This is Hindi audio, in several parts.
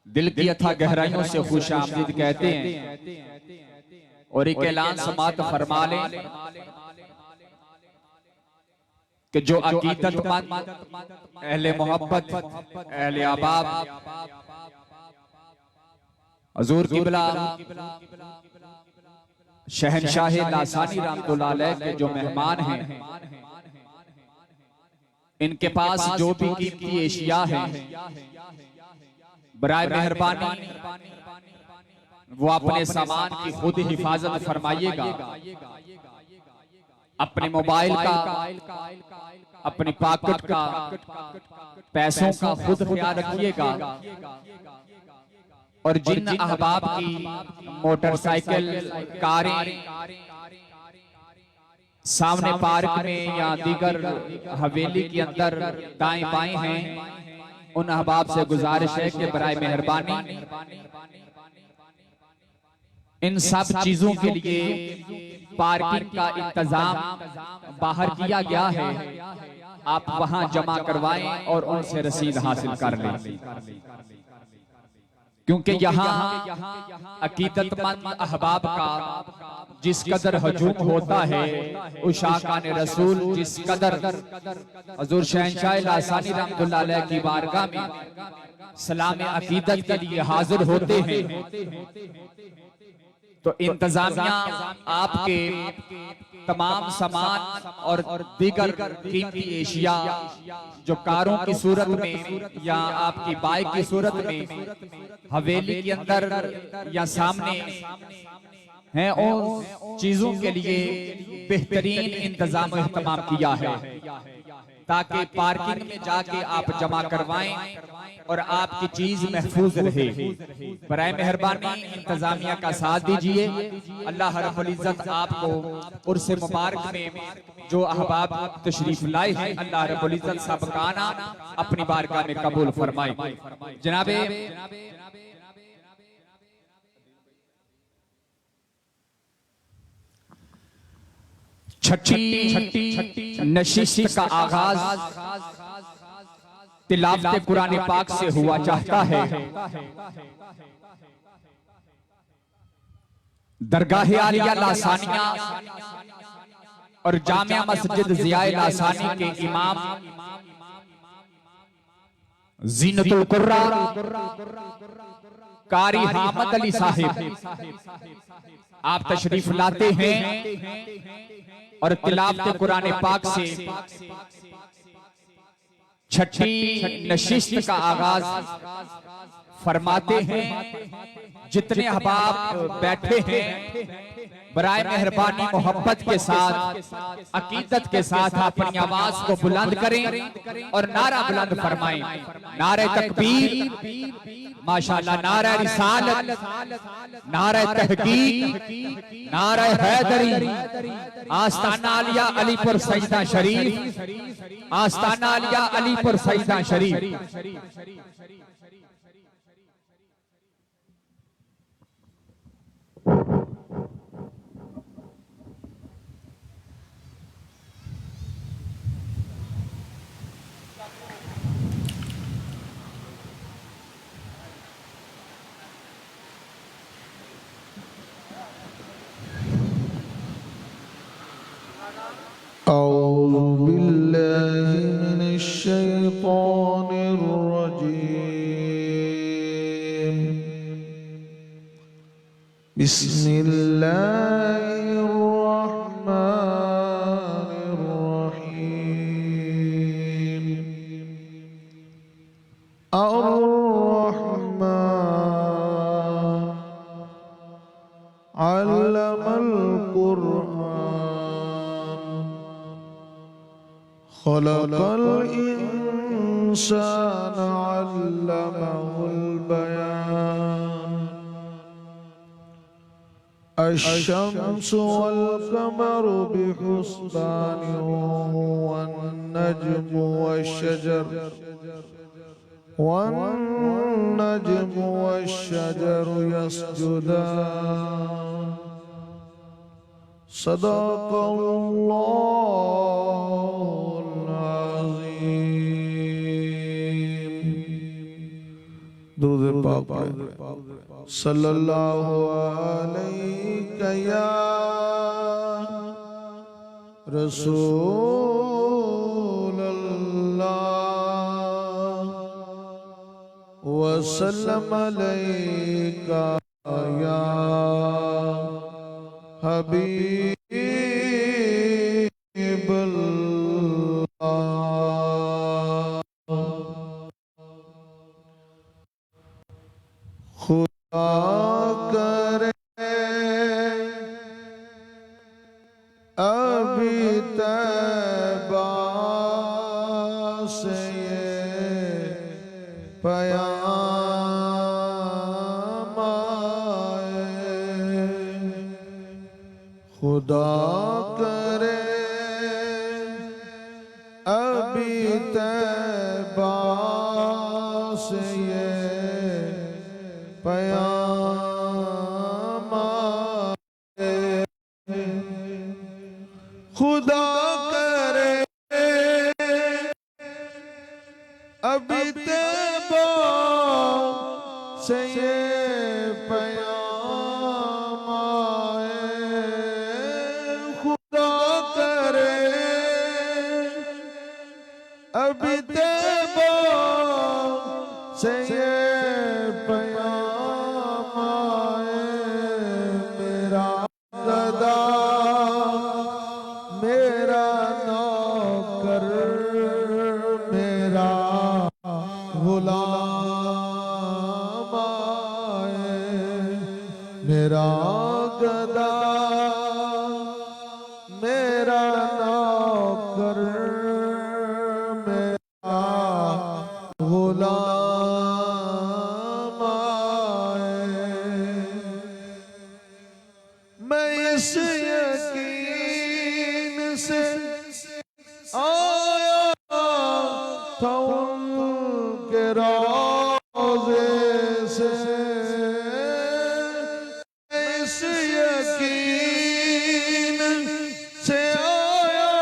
दिल की अथाह गहराइयों से खुश आमदीद कहते हैं और एक ऐलान समात फरमा लें कि जो अकीदतमंद, अहले मोहब्बत, अहले अहबाब हुजूर किबला शहनशाह लासानी रहमतुल्लाह अलैह के जो मेहमान हैं, इनके पास जो भी कीमती एशिया है, बराए मेहरबानी वो अपने सामान की खुद हिफाजत फरमाइएगा। अपने मोबाइल का, अपनी पॉकेट का, पैसों का खुद ख्याल रखिएगा। और जिन अहबाब की मोटरसाइकिल, कारें सामने पार्क में या दीगर हवेली के अंदर दाएं बाएं हैं, उन अहबाब से गुजारिश है कि बराए मेहरबानी इन सब चीजों के लिए पार्किंग का इंतजाम बाहर किया गया है, आप वहां जमा करवाएं और उनसे रसीद हासिल कर लें। क्योंकि यहाँ अकीदतमंद अहबाब का जिस कदर हजूम होता है, उस आका ने रसूल जिस कदर हुजूर शहनशाह लासानी रहमतुल्लाह अलैह की बारगाह में सलाम अकीदत के लिए हाजिर होते हैं, तो इंतजामिया आपके तमाम सामान और दीगर कीमती एशिया जो कारों की सूरत में या आपकी बाइक की सूरत में हवेली के अंदर या सामने हैं, उन चीजों के लिए बेहतरीन इंतजाम एहतमाम किया है ताकि पार्किंग में जाके आप जमा करवाएं और आपकी चीज महफूज रहे। बराए मेहरबानी इंतजामिया का साथ दीजिए। अल्लाह रब्बुल इज्जत आपको उर्स मुबारक में जो अहबाब तशरीफ लाए हैं, अल्लाह रब्बुल इज्जत सब का आना अपनी बारगाह में कबूल फरमाए। जनाबे छठी नशिस्त का आगाज तिलावत कुरान पाक से हुआ चाहता है। दरगाह आलिया लासानिया और जामिया मस्जिद ज़िया लासानी के इमाम ज़ीनतुल कुर्रा कारी हामद अली साहिब आप तशरीफ लाते हैं और तिलावत कुरान पाक से छठी नशिस्त का आगाज फरमाते हैं। जितने अहबाब बैठे हैं, बराए मेहरबानी मोहब्बत के साथ, अकीदत के साथ अपनी आवाज को बुलंद करें और नारा बुलंद फरमाएं। नारे तकबीर, माशाअल्लाह, नारा रिसालत, नारा तहकीक, नारा हैदरी, आस्ताना आलिया अलीपुर सईदा शरीफ, आस्ताना आलिया अलीपुर सईदा शरीफ। औज़ु बिल्लाहि मिनश शैतानिर रजीम। बिस्मिल्लाहिर रहमानिर रहीम। अर्रहमान अल्लमल कुरआन खलक़ल इंसान अल्लमहुल बयान। अश-शम्सु वल क़मरु बिहुस्बान वन्नज्मु वश्शजरु यस्जुदान। सदक़ल्लाहुल अज़ीम। दुरूद पाक सल्लल्लाहु अलैहि या रसूल अल्लाह वसल्लम अलैका या हबीब अल्लाह। खुदा करे अभी तैबा से ये पयाम आए। खुदा करे अभी तैबा से ये पयाम आए। खुदा करे अभी तैबा से ये पयाम आए। खुदा करे अभी तैबा से ये पयाम आए। मेरा गदा मेरा नौकर मेरा गुलाम आए। मेरा गदा मेरा नौकर मेरा गुलाम आए। मैं इस यकीन से आया था उनके रोज़े से। मैं इस यकीन से आया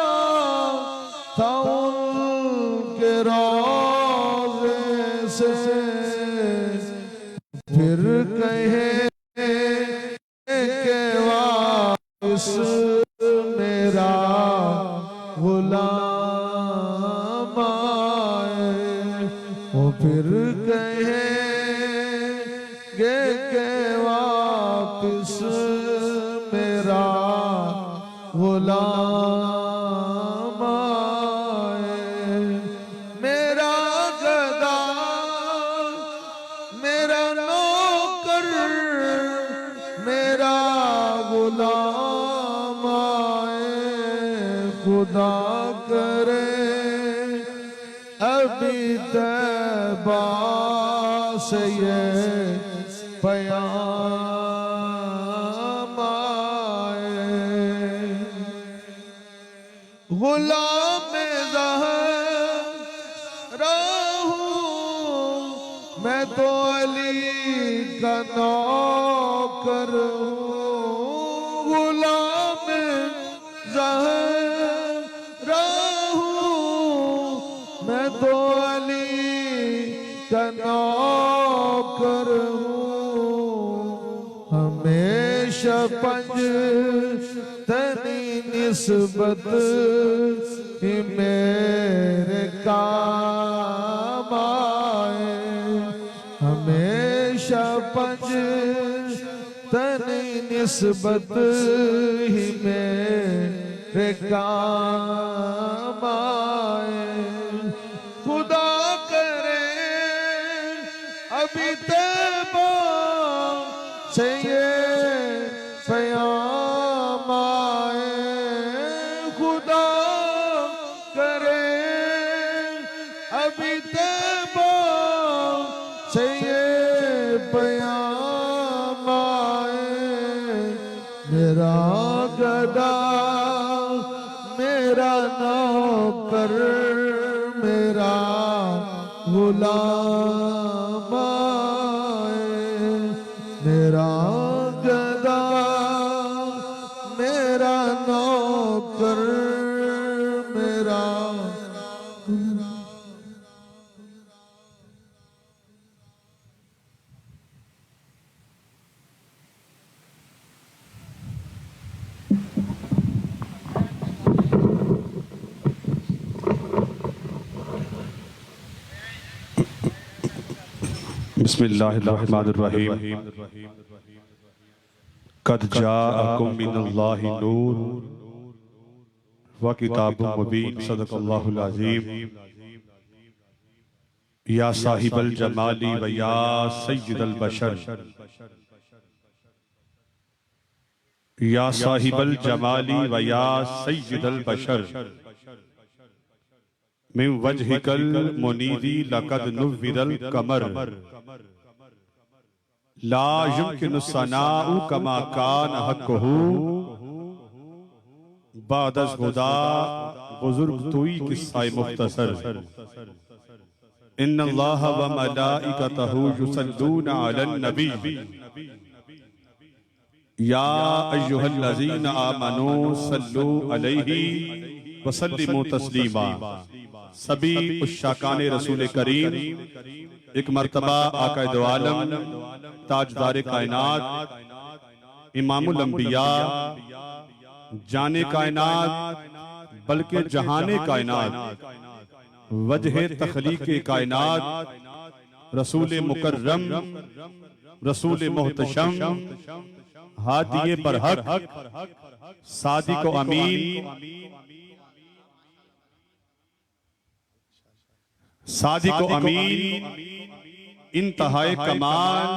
था उनके रोज़े से। फिर कहे के वापस मेरा गुलाम आए। वो फिर कहेंगे के वापस मेरा गुलाम आए। मेरा गदा मेरा नौकर मेरा गुलाम आए। खुदा करे अभी तैबा से ये पयाम आए। गुलाम ज़हरा हूँ मैं तो अली का नौकर हूँ। गुलाम ज़हरा हूँ मैं तो अली का नौकर हूँ। हमेशा पंजतनी निस्बत ही मेरे काम आए। हमेशा पंजतनी निस्बत ही मेरे काम आए। खुदा करे अभी तैबा से ये पयाम आए। खुदा करे अभी तैबा से ये पयाम आए। मेरा गदा मेरा नौकर मेरा गुलाम आए। मेरा गदा मेरा नौकर मेरा बिस्मिल्लाहिर्रहमानिर्रहीम। कद जाअकुम मिनल्लाहि नूर व किताबुम मुबीन। सदक़ल्लाहुल अज़ीम। या साहिबल जमाली व या सय्यिदल बशर, या साहिबल जमाली व या सय्यिदल बशर, मिन वजहिकल मुनीदी लक़द नुव्विरल कमर, ला युमकिनु सनाउ कमा कान हक़्क़ुहु, बादस हुदा बुजुर्ग तुई किस्सा मुख्तसर। इन्नल्लाह व मलाइकतहु युसल्लूना अलन नबी, या अय्युहल्लज़ीना आमनू सल्लू अलैहि वसल्लिमू तस्लीमा। सभी उश्शाकाने रसूल करीम एक मर्तबा आका दो आलम ताजदार कायनात इमामुल अंबिया जाने कायनात बल्कि जहाने कायनात वजह तखलीक कायनात रसूल मुकर्रम रसूल मोहतशम हादिये पर हक सादिक व अमीन सादिक व अमीन इंतहाए कमाल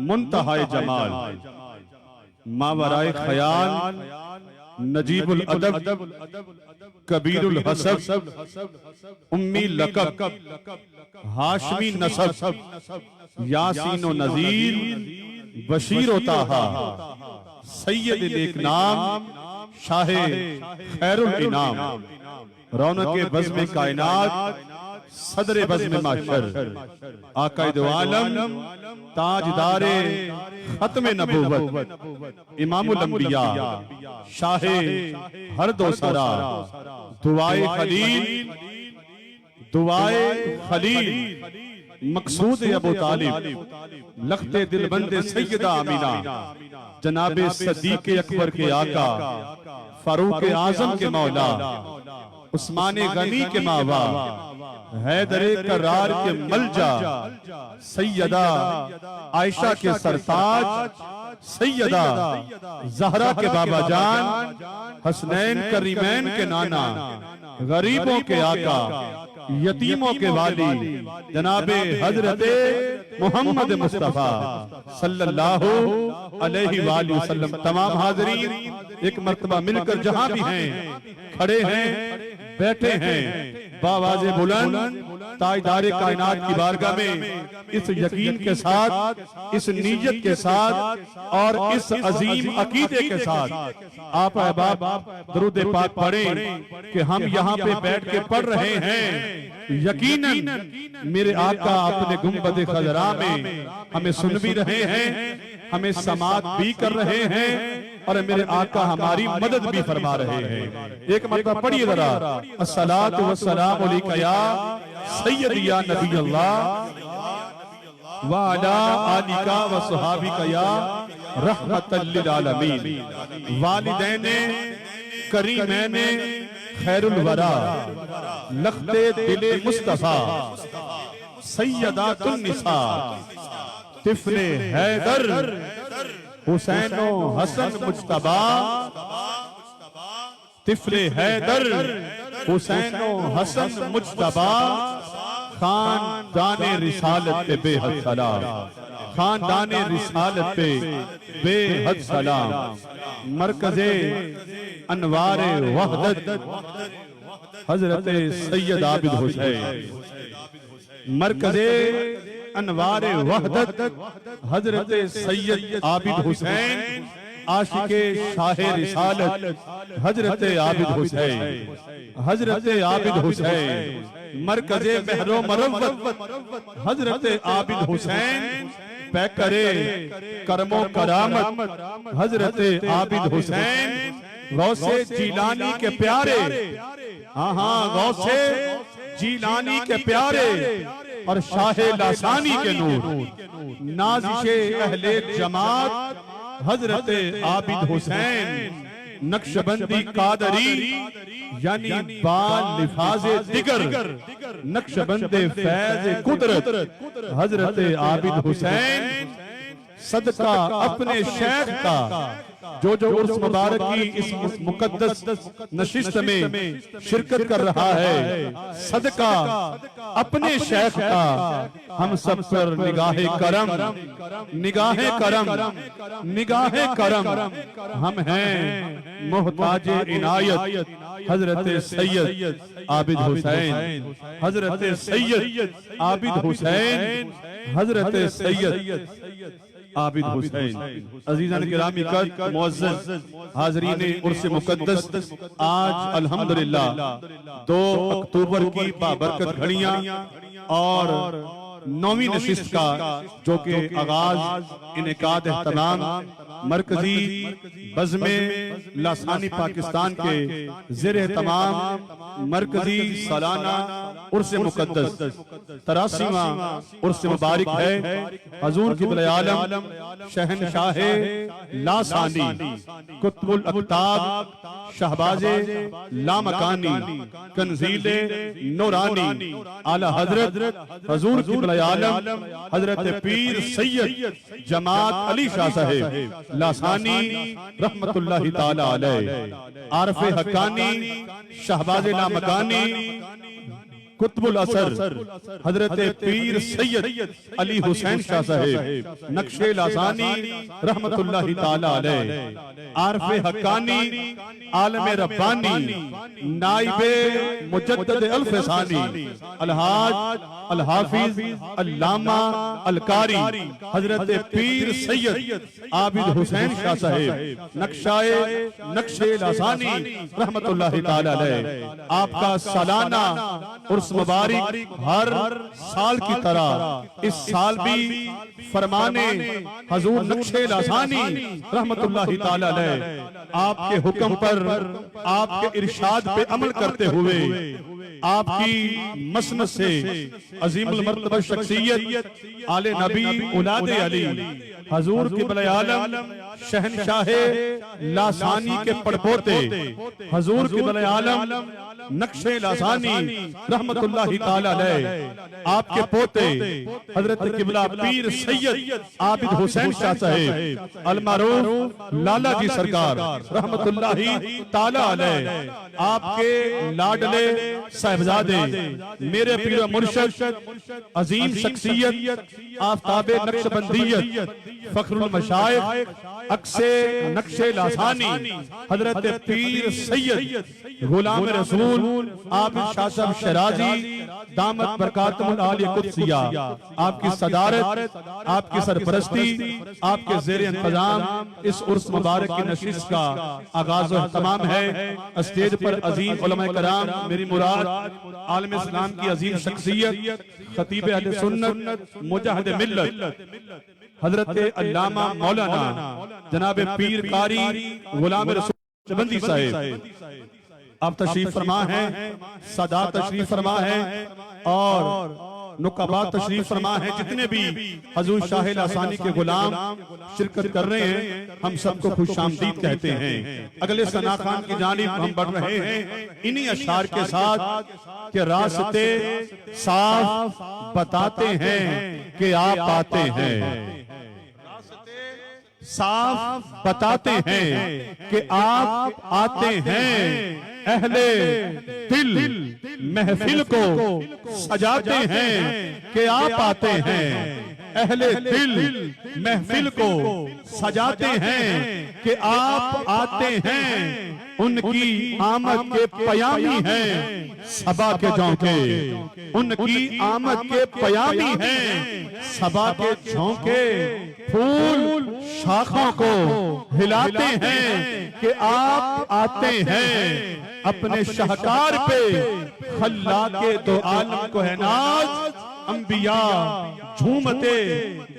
मुंतहाए जमाल मावराए ख्याल नजीबुल अदब कबीरुल हसब उम्मी लकब हाशमी नसब यासीन व नजीर बशीर व ताहा सैयद नेक नाम शाहे खैरुल इनाम रौनक बज़्म कायनात सदरे बज़्म माशर आका दो आलम ताजदारे खत्म नबूवत इमामुल अंबिया शाहे हर दो सरा दुआए खलील मकसूद अबू तालिब लखते दिलबंदे सैयदा आमीना जनाबे सदीक अकबर के आका फारूक आजम के मौला उस्माने गनी के मावा हैदरे करार के मलजा सैयदा आयशा के सरताज सैयदा जहरा के बाबा जान हसनैन करीमैन के नाना गरीबों के आका यतीमों के वाली जनाबे हजरते मोहम्मद मुस्तफा सल्लल्लाहु अलैहि वसल्लम। तमाम हाज़रीन एक मर्तबा मिलकर जहां भी हैं, खड़े हैं, बैठे हैं, बावाज़े बुलंद ताजदारे कायनात की बारगाह में इस यकीन के साथ, इस नीयत के साथ और इस अजीम अकीदे के साथ आप अहबाब दरूद पाक पढ़ें कि हम यहाँ पे बैठ के पढ़ रहे हैं। यकीनन मेरे आका अपने गुंबद खजरा में हमें सुन भी रहे हैं, हमें समात भी कर रहे हैं और मेरे आका हमारी मदद भी फरमा रहे हैं। एक मरतबा पढ़िए जरा, अस्सलातु वस्सलामु अलैका या सय्यदी या नबी अल्लाह व अला आलिका व सहाबिका या रहमतल लिल आलमीन। वालिदैन करीमैन खैरुल वरा लखते दिले मुस्तफा सैयदातुन निसा तिफले हैदर हुसैनो हसन मुज्तबा तिफले हैदर हुसैनो हसन मुज्तबा खानदाने रिसालत पे बेहद सलाम, खानदाने रिसालत पे बेहद सलाम। मरकज़े अनवारे वहदत हजरत सैयद आबिद हुसैन, मरकज़े अनवारे वहदत हजरत सैयद आबिद हुसैन आशिके शाहे रिसालत हजरत आबिद हुसैन, हजरत आबिद हुसैन। मरकज़े महरो मरवत हजरत आबिद हुसैन पैकरे करमो करामत हजरत आबिद हुसैन। गौसे जीलानी के प्यारे, हाँ गौसे जीलानी के प्यारे और शाहे लासानी के नूर नाज़िशे अहले जमात हजरत आबिद हुसैन। नक्शबंदी कादरी यानी बाल लिफाजे दिगर नक्शबंदे फैज कुदरत हजरत आबिद हुसैन सदका अपने शेख का जो उर्स मुबारक की इस मुकद्दस नशिस्त में शिरकत कर रहा है, सदका अपने शेख का हम सब पर निगाहे करम निगाहे करम निगाहे करम। हम हैं मोहताज इनायत हजरत सैयद आबिद हुसैन हजरत सैयद आबिद हुसैन हजरत सैयद आबिद हुसैन। अजीजान किरामी का मुअज़्ज़ज़ हाज़रीन उर्स मुक़द्दस, आज अल्हम्दुलिल्लाह 2 अक्टूबर की बाबरकत घड़ियां और 9वीं नशिस्त का जो कि आगाज इनेकाद एहतमाम मरकजी बज़्मे लासानी पाकिस्तान के ज़ेर एहतमाम मरकजी सालाना उर्स मुक़द्दस 83वां उर्स मुबारक है। हजूर क़िबला आलम शहनशाह लासानी कुतुबुल अक़ताब शहबाज़े लामकानी कंज़ीले नूरानी आला हजरत हजूर क़िबला आलम हजरत पीर सैयद जमात अली शाह साहिब लासानी रहमतुल्लाहि ताला अलैह आरफ़े हक्कानी शहबाज़े लामकानी कुतुबुल असर हजरत पीर सैयद अली हुसैन शाह साहिब नक्शे लासानी रहमतुल्लाहि ताला अलैह आरफ़े हक्कानी आलम रब्बानी नाइबे मुजद्दद अल-फसानी अलहाज अलहाफिज अल्लामा अलकारी हजरत पीर सैयद आबिद हुसैन शाह साहिब नक्शे लासानी रहमतुल्लाहि ताला अलैह। आपका सालाना उर्स मुबारक हर साल की तरह इस साल भी फरमाने हजूर नक्शे लासानी रहमतुल्लाहि ताला अलैह आपके हुक्म पर आपके इरशाद पे अमल करते हुए आपकी मसनद से अजीमुल मर्तबा शख्सियत आले नबी औलादे अली हजूर क़िबला आलम शहनशाह लासानी के पड़पोते हजूर क़िबला आलम नक्शे लासानी रहमतुल्लाहि ताला अलैह आपके पोते हजरत क़िबला पीर सैयद आबिद हुसैन शाह साहिब अलमारूफ लाला जी सरकार रहमतुल्लाहि ताला अलैह आपके लाडले साहिबजादे मेरे पीर मुर्शिद अजीम शख्सियत आफ्ताबे नक्शबंदियत फखरुल मशाइख अक्से नक्शे लासानी हजरत पीर सैयद गुलाम रसूल आबिद शाह साहब शराजी दामत बरकातुल आलिया कुद्सिया आपकी सदारत आपकी सरपरस्ती आपके ज़ेर इंतजाम इस उर्स मुबारक की नशिस्त का आगाज और तमाम है। स्टेज पर अजीम उलमा कराम मेरी मुराद आलम इस्लाम की अजीम शख्सियत खतीब अहले सुन्नत मुजाहिद मिल्लत हजरत अल्लामा मौलाना जनाब पीर कारी गुलाम रसूल चबंदी साहिब आप तशरीफ फरमा हैं, सदा तशरीफ फरमा है और नुकाबा तशरीफ फरमा है। जितने भी हजूर शाह लासानी के गुलाम शिरकत कर रहे हैं हम सबको खुशामदीद कहते हैं। अगले सना खान की जानिब हम बढ़ रहे हैं इन्हीं अशार के साथ कि रास्ते साफ बताते हैं कि आप आते हैं, साफ बताते हैं कि आप आते हैं। अहले दिल महफिल को सजाते हैं कि आप आते हैं। अहले दिल महफिल को सजाते हैं कि आप आते हैं। उनकी आमद के पयामी हैं सबा के झोंके, उनकी आमद के पयामी हैं सबा के झोंके। फूल शाखों को हिलाते हैं कि आप आते हैं। अपने शाहकार पे खल्ला के दो आलम को है नाज, अंबिया झूमते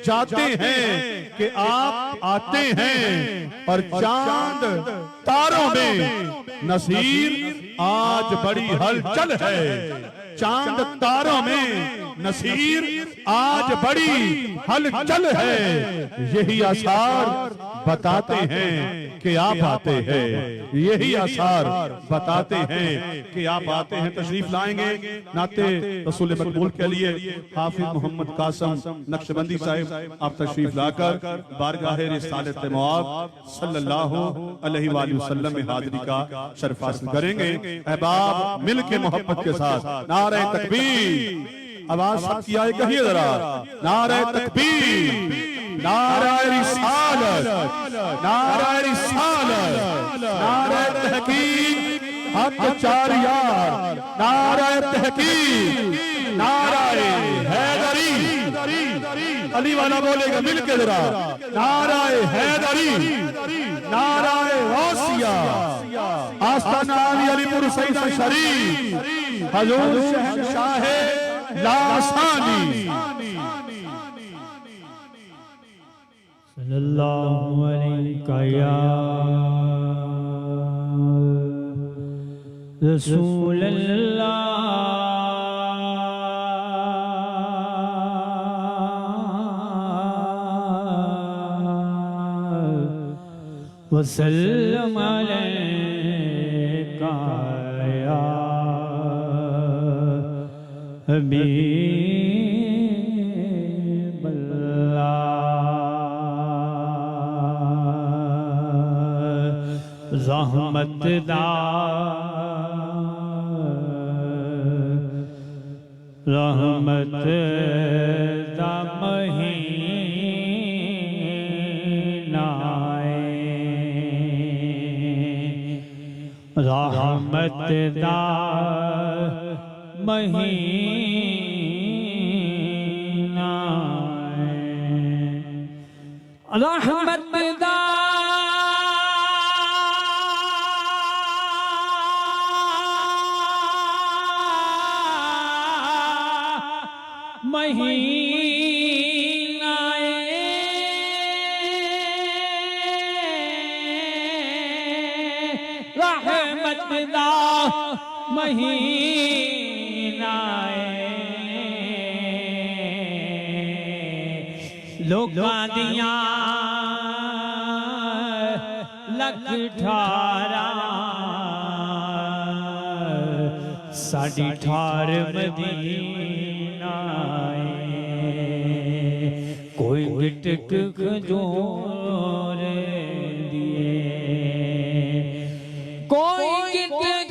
जाते हैं कि आप आते हैं। और चांद तारों में नसीर आज बड़ी हलचल है, चांद तारों में नसीर आज बड़ी हलचल है। यही आसार बताते हैं कि आप आते हैं, यही आसार बताते हैं कि आप आते हैं। तशरीफ लाएंगे नाते रसूल मकबूल के लिए हाफिज मोहम्मद कासम नक्शबंदी साहिब, आप तशरीफ लाकर बारगाह रिसालत मौआब सल्लल्लाहु अलैहि वसल्लम में हाजिरी का शर्फ हासिल करेंगे। अहबाब मिल के मोहब्बत के साथ नारे तकबीर, आवाज सबकी आए कहिए जरा, नारे तकबीर, नारे रिसालत, नारे रिसालत, नारे तहकीक, हक चार यार, नारे तहकीक, नारे हैदरी। अली वाला बोलेगा मिल के जरा, नारे हैदरी, नारे गौसिया, आस्ताना अली अलीपुर सईद शरीफ, हजूर शहंशाह लासानी। सल्लल्लाहु अलैहि या रसूल अल्लाह वसल्लम अलैका या हबीब अल्लाह। रहमत दा महीना रहमत दा महीना रहमत दा महीना रहमत दा महीना लोकां दियां लख ठारा साडी ठार मदीना कोई गिटक खजूर दिए, कोई गिटक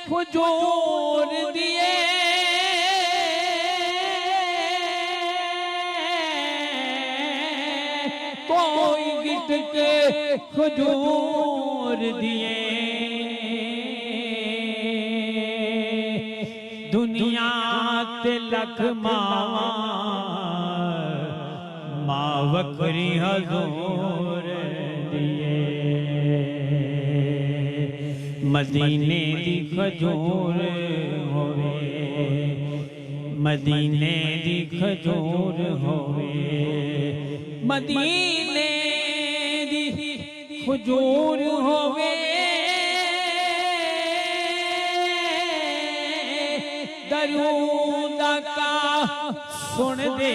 खजूर दिए, कोई गिटक खजूर दिए। दुनिया ते लख मावा मां वखरी हजूर दिए, मदीने दी खजूर होवे, मदीने दी खजूर होवे, मदीने दी खजूर होवे। दरूद का सुन दे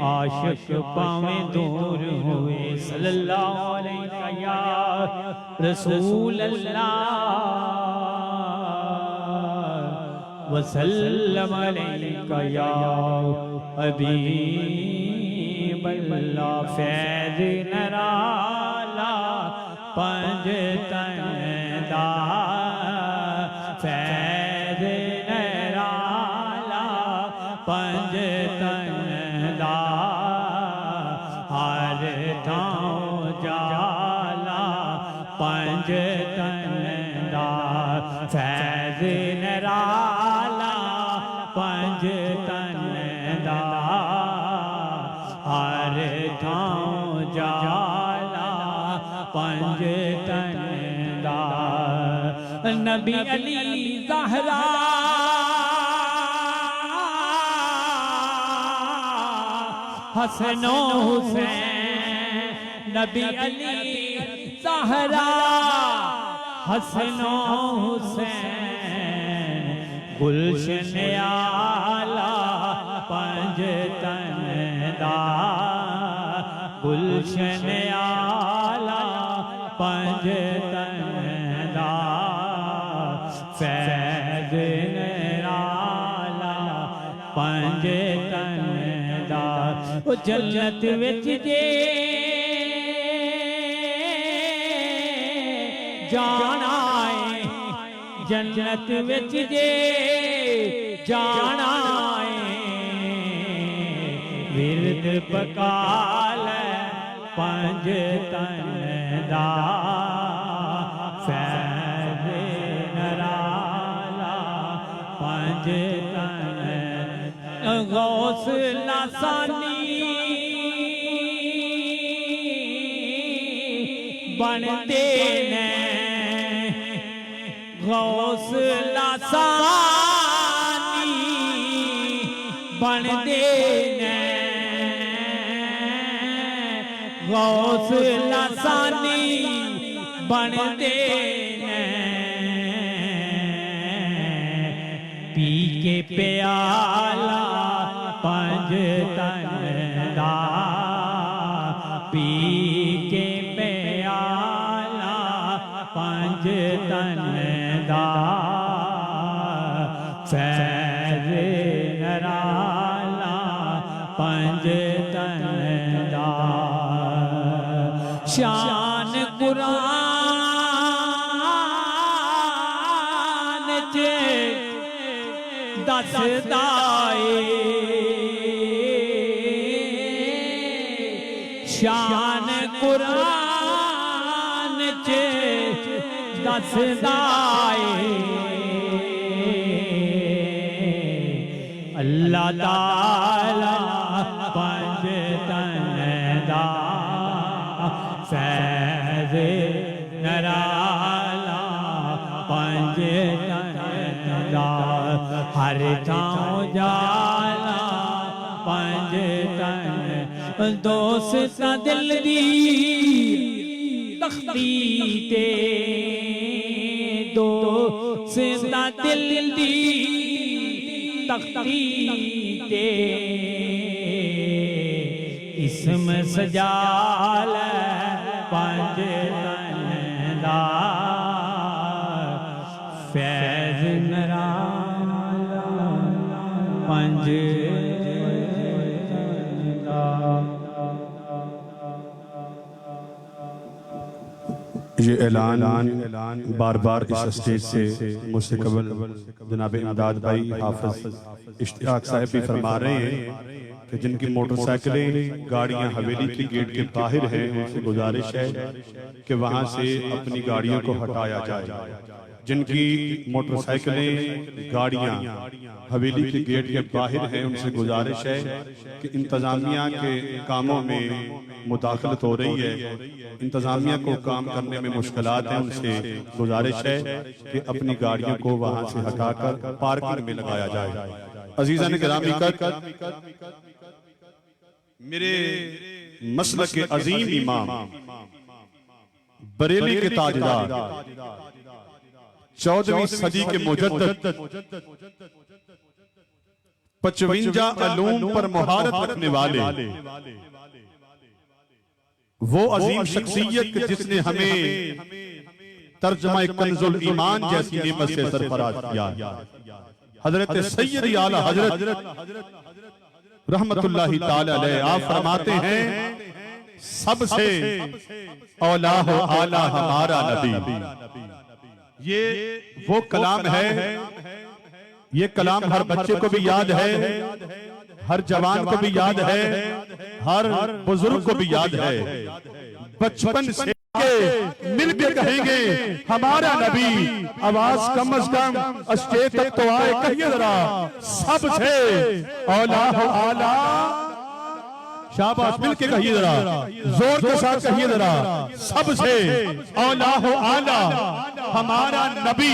आशिक पावे दूर हुए। सल्लल्लाहु अलैहि या रसूल अल्लाह वसल्लम अलैका या हबीब अल्लाह। फैज़ नराला पंज तन दा, फैज़ नराला पंज तन दा, हर थां जाला पंज तन दा। फैज़ नराला पंज तन दा, हर थां जाला पंज तन दा। नबी अली ज़हरा हसनो हुसैन, नबी अली ज़हरा हसनो हुसैन गुलशन आला पंज तन दा गुलशन आला पंज तन दा फैज़ नराला पंज तन दा ओ जन्नत विच जे जाना है जन्नत विच जे जाना है विरद पकाल पंज तन दा फैज़ नराला पंज तन गौस लासानी बनते ने गौस लासानी बनते ने गौस लासानी बनते ने पी के प्याला पंज तन दा पी के प्याला पंज तन दा फैज़ नराला पंज तन दा शान कुरान च दसदा शान कुरान च दसदा अल्लाह ताला पंज तन दा फैज़ नराला पंज तन दा हर थां जाला पंज तन दोस्त दिल दी तख्ती ते दोस्त दिल दी तख्ती ते इसम सजाल पंज तन दा फैज़ नराला पंज ये ऐलान बार बार इस स्टेज से मुझसे कबल जनाब इमदाद भाई हाफिज इश्तियाक साहब भी फरमा रहे हैं कि जिनकी मोटरसाइकिलें गाड़ियां हवेली के गेट के बाहर हैं उनसे गुजारिश है कि वहां से अपनी गाड़ियों को हटाया जाए। जिनकी मोटरसाइकिलें गाड़ियां हवेली के गेट के बाहर हैं उनसे गुजारिश है कि इंतजामिया के कामों में मुदाखलत हो रही है, इंतजामिया को काम करने में मुश्किलात हैं, उनसे गुजारिश है कि अपनी गाड़ियों को वहां से हटाकर पार्किंग में लगाया जाए। अजीज़ान गिरामी मेरे मसलक के अजीम इमाम बरेली के ताजदार 14वीं सदी के मुजद्दिद 55 अलूम पर मुहारत रखने वाले वो अजीम शख्सियत जिसने हमें तर्जुमा कंजुल ईमान जैसी नेमत से सरफराज किया, हजरत सैयद आला हजरत रहमतुल्लाहि ताला अलैह आप फरमाते हैं सबसे औला हो आला हमारा नबी। ये वो कलाम है, ये कलाम हर बच्चे को भी याद है, हर जवान को भी याद है, हर बुजुर्ग को भी याद है। बचपन से मिल के कहेंगे हमारा नबी, आवाज कम अज कम स्टेज तक तो आए, कहिए जरा सबसे औला हो आला शाबाश, मिलके कहिए जरा, जोर के साथ कहिए जरा, सबसे औला हो आला हमारा नबी,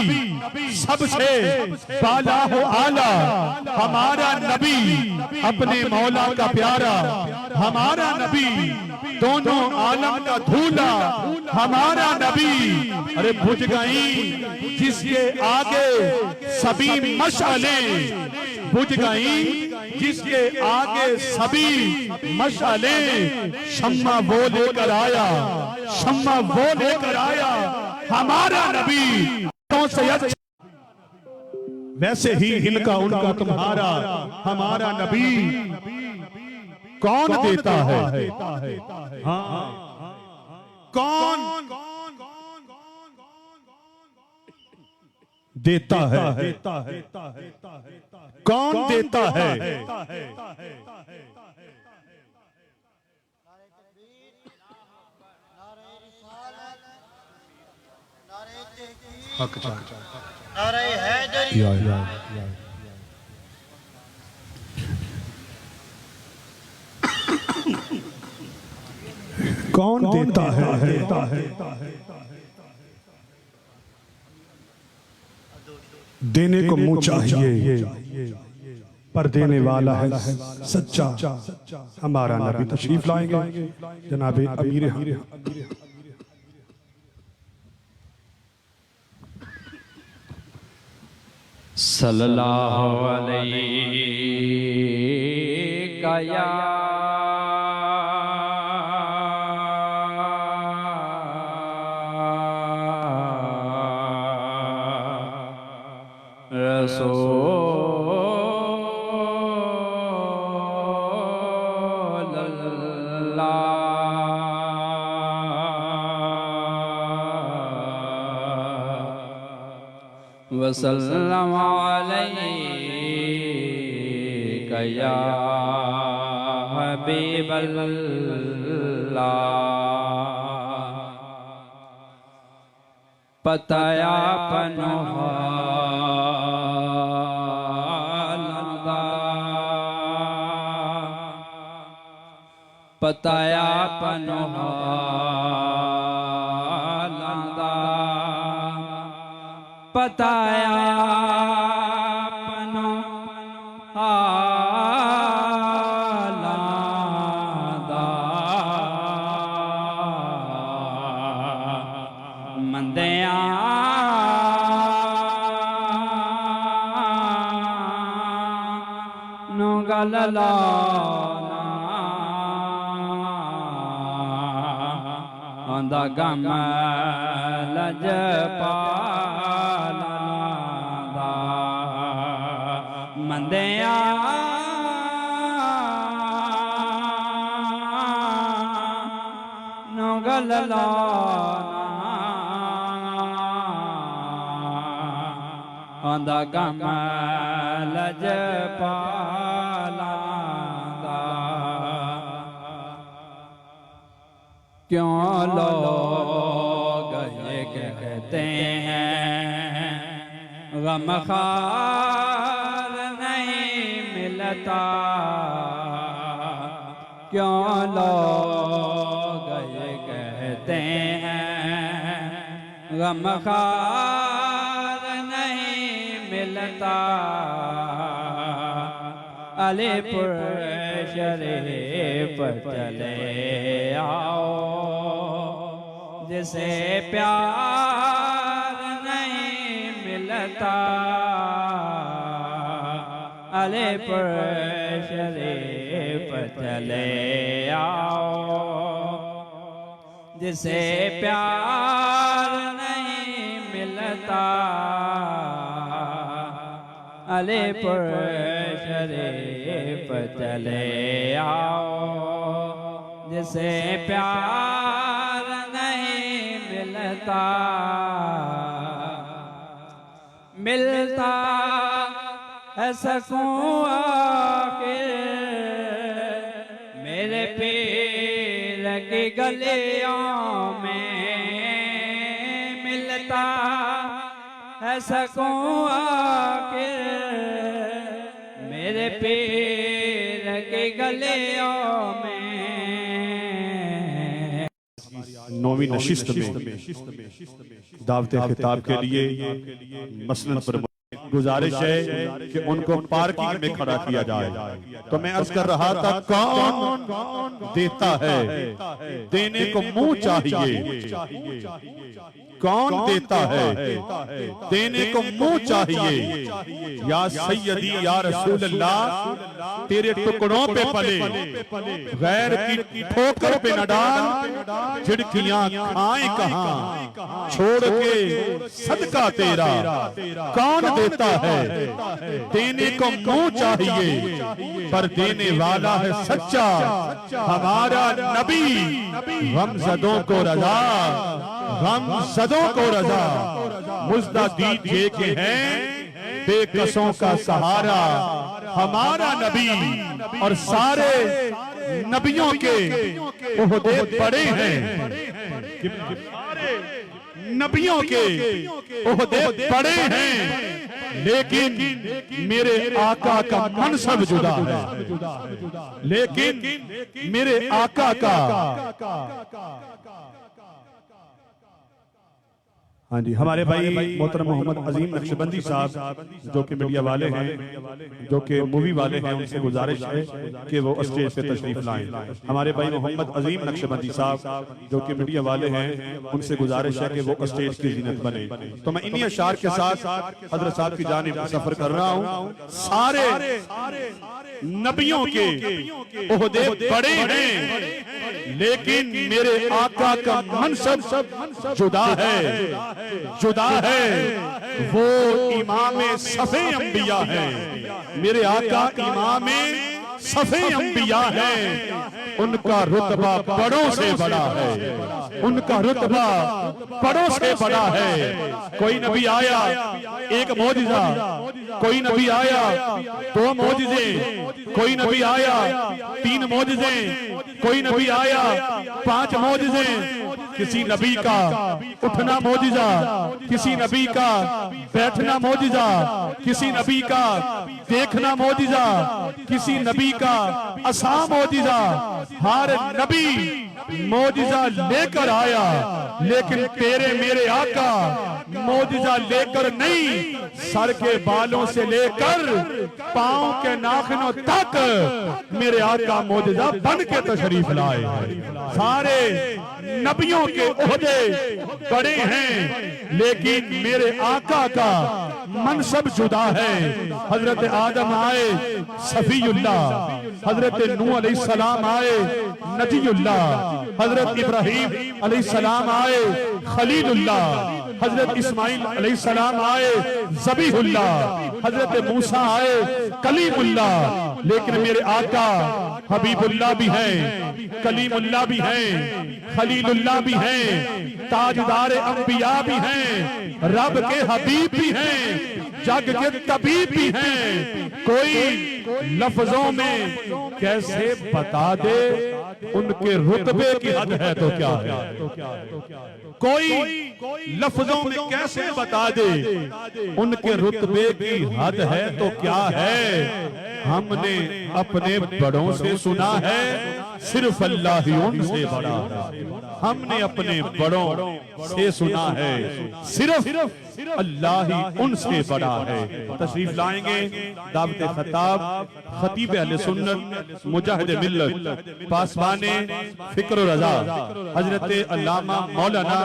सबसे बाला हो आला हमारा नबी, अपने मौला का प्यारा हमारा नबी, दोनों आलम का धूला हमारा नबी। अरे बुझ गई जिसके आगे सभी मशाले, बुझ गई जिसके आगे सभी मशाले, शम्मा वो लेकर आया, शम्मा वो लेकर आया हमारा नबी। तो से वैसे ही इनका उनका तुम्हारा हमारा नबी कौन देता है? हाँ, कौन देता है? कौन देता है? नारे हैदरी। कौन देता है? देने को मुंह चाहिए, पर देने वाला है सच्चा हमारा नबी। तशरीफ लाएंगे जनाब अमीर सल्लल्लाहु अलैहि या वसल्लम अलैका या हबीबल्लाह। पताया पनोहालंदा, पताया पनोहालंदा, पताया पनोहालंदा, मंदिया नो गल लाना आंदा गम लजपालना, मंदिया नो गल लाना आंदा गम लजपालना। क्यों लोग ये कहते हैं गमखार नहीं मिलता, क्यों लोग ये कहते हैं गमखार नहीं मिलता। अलीपुर शरीफ चले आओ, जिसे प्यार नहीं मिलता। अलीपुर शरीफ चले आओ, जिसे प्यार नहीं मिलता। अलीपुर शरीफ चले आओ, जिसे प्यार नहीं मिलता। मिलता है सकून आखिर मेरे पीर की गलियों में, मिलता है सकून आखिर मेरे पीर की गले में। 9वीं नशिस्त में दावत खिताब के लिए मसलन पर गुजारिश है कि उनको पार्किंग में खड़ा किया जाए। तो मैं अर्ज कर रहा था, कौन देता है? देने को मुंह चाहिए। कौन देता है? देने को मुंह चाहिए। या सैयदी या रसूल अल्लाह, तेरे टुकड़ों पे पले, गैर की ठोकर पे न डाल, झिड़कियां खाएं कहां, छोड़ के सदका तेरा कौन देता है? देने को मुंह चाहिए, पर देने वाला है सच्चा हमारा नबी। गमज़दों को रजा, गमज़दों को रजा, मुज़दा दीजिए के हैं बेकसों का सहारा हमारा नबी। और सारे नबियों के ओहदे बड़े हैं, नबियों के ओहदे बड़े हैं, लेकिन मेरे आका का मनसब जुदा है। लेकिन मेरे आका का, हाँ जी, हमारे भाई मोहतरम मोहम्मद अजीम नक्शबंदी साहब जो कि मीडिया वाले हैं, जो कि मूवी वाले हैं, उनसे गुजारिश है कि वो स्टेज पे तशरीफ लाएं। हमारे भाई मोहम्मद अजीम नक्शबंदी साहब जो कि मीडिया वाले हैं, उनसे गुजारिश है कि वो स्टेज की जीनत बने। तो मैं इन्हीं अशार के साथ हजरत साहब की जानिब सफर कर रहा हूँ। सारे नबियों के ओहदे बड़े हैं, लेकिन मेरे आका का मनसब जुदा है, जुदा है। वो इमाम सफे अंबिया है, मेरे आका इमाम सफे अंबिया है। उनका रुतबा बड़ों से बड़ा है, उनका रुतबा बड़ों से बड़ा है। कोई नबी आया एक मौजिजा, कोई नबी आया 2 मौजिजे, कोई नबी आया 3 मौजिजे, कोई नबी आया 5 मौजिजे। किसी नबी का उठना मौजिजा, किसी नबी का बैठना मौजिजा, किसी नबी का देखना मौजिजा, किसी नबी का असा मौजिजा। हर नबी मौजिजा लेकर आया, लेकिन तेरे मेरे आका मौजिजा लेकर नहीं, सर के बालों से लेकर पांव के नाखूनों तक मेरे आका मौजिजा बन के तशरीफ लाए। सारे नबियों के ओहदे बड़े हैं, लेकिन मेरे आका का मनसब जुदा है। हजरत आदम आए सफीउल्लाह, हजरत नूह अलैहिस्सलाम आए नजीउल्लाह, हजरत इब्राहीम अलैहिस्सलाम आए खलीलुल्लाह, हजरत इस्माइल अलैहिस्सलाम आए ज़बीहुल्लाह, हजरत मूसा आए कलीमुल्लाह। लेकिन मेरे आका हबीबुल्लाह भी हैं, कलीमुल्लाह भी हैं, खलीलुल्लाह भी हैं, ताजदार अंबिया भी हैं, रब के हबीब भी हैं, जग के तबीब भी हैं। कोई लफ्जों में कैसे बता दे उनके रुतबे की हद है तो क्या है? कोई लफ्जों में कैसे बता दे उनके रुतबे की हद है तो क्या है? हमने अपने बड़ों से सुना है सिर्फ अल्लाह ही उनसे बड़ा है। हमने अपने बड़ों से सुना है सिर्फ अल्लाह ही उनसे बड़ा है। तशरीफ लाएंगे दावत खिताब खतीब अहले सुन्नत मुजाहिद मिल्लत पासबाने फिक्र रजा हजरत अल्लामा मौलाना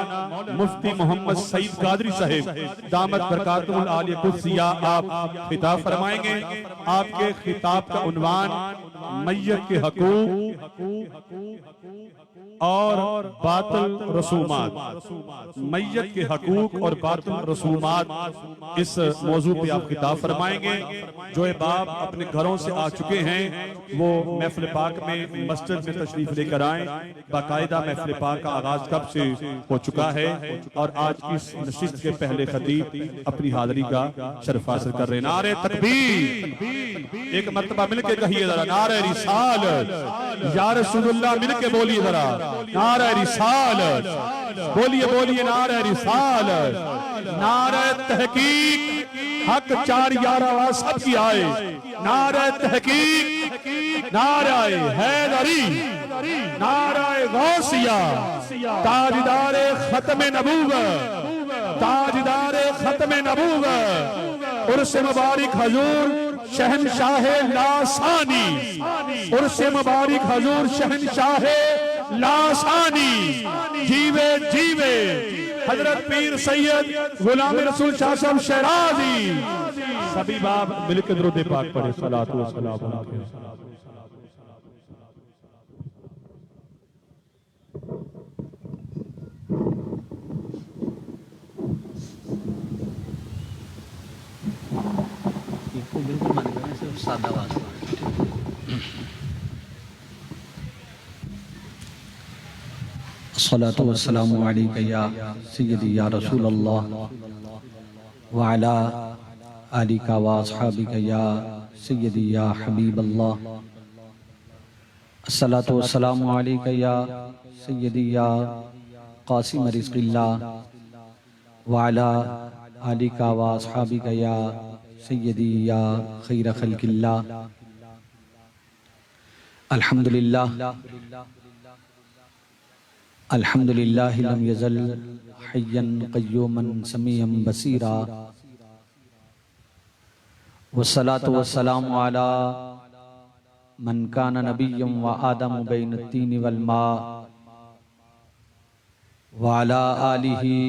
मुफ्ती मोहम्मद सईद कादरी साहिब दामत बरकातुहुल आलिया कुदसिया आप खिताब फरमाएंगे। आपके खिताब का उन्वान मैयत के हकूक और बातिल रसूमात, मैयत के हकूक और बातिल रसूमात, इस मौजू पे आप खिताब फरमाएंगे। जो बाप अपने घरों से आ चुके हैं वो महफिल पाक में मस्जिद में तशरीफ लेकर आए। बाकायदा महफिल पाक का आगाज कब से हो चुका है और आज की नशिस्त के पहले खतीब अपनी हाजिरी का शर्फ हासिल कर रहे हैं। नारे तकबीर, एक मर्तबा मिलके कहिए जरा, नारे रिसालत, या रसूलुल्लाह मिलके बोलिए जरा, नारे रिसालत, बोलिए बोलिए नारे रिसालत, नारे तहकीक, हक चार यार आवाज सबकी आए। नारे तहकीक, नारे हैदरी, नारे गौसिया, ताजदारे खत्म नबूवत, ताजदारे खत्म नबूवत, उर्स मुबारक हजूर शहनशाह लासानी, उर्स मुबारक हजूर शहनशाह लासानी, जीवे जीवे हजरत पीर सैयद गुलाम रसूल शाह साहब शहराजी। सभी बाप मिलकर दुरूद पाक पढ़े। सलातो व सलाम अलैहि। बिल्कुल मान लेना, सिर्फ सादा आवाज। अस्सलातु वस्सलामु अलैका या सय्यदी या रसूल अल्लाह व अला आलिका व अस्हाबिका या सय्यदी या हबीब अल्लाह। अस्सलातु वस्सलामु अलैका या सय्यदी या कासिम रिज़्क़िल्लाह व अला आलिका व अस्हाबिका या सय्यदी या खैर खल्क़िल्लाह। अल्हम्दुलिल्लाह अल्हम्दुलिल्लाह लम यज़ल हय्यन क़य्यूमन समीअन बसीरा, वस्सलातु वस्सलामु अला मन कान नबिय्यन व आदम बैन तीन वल मा, व अला आलिहि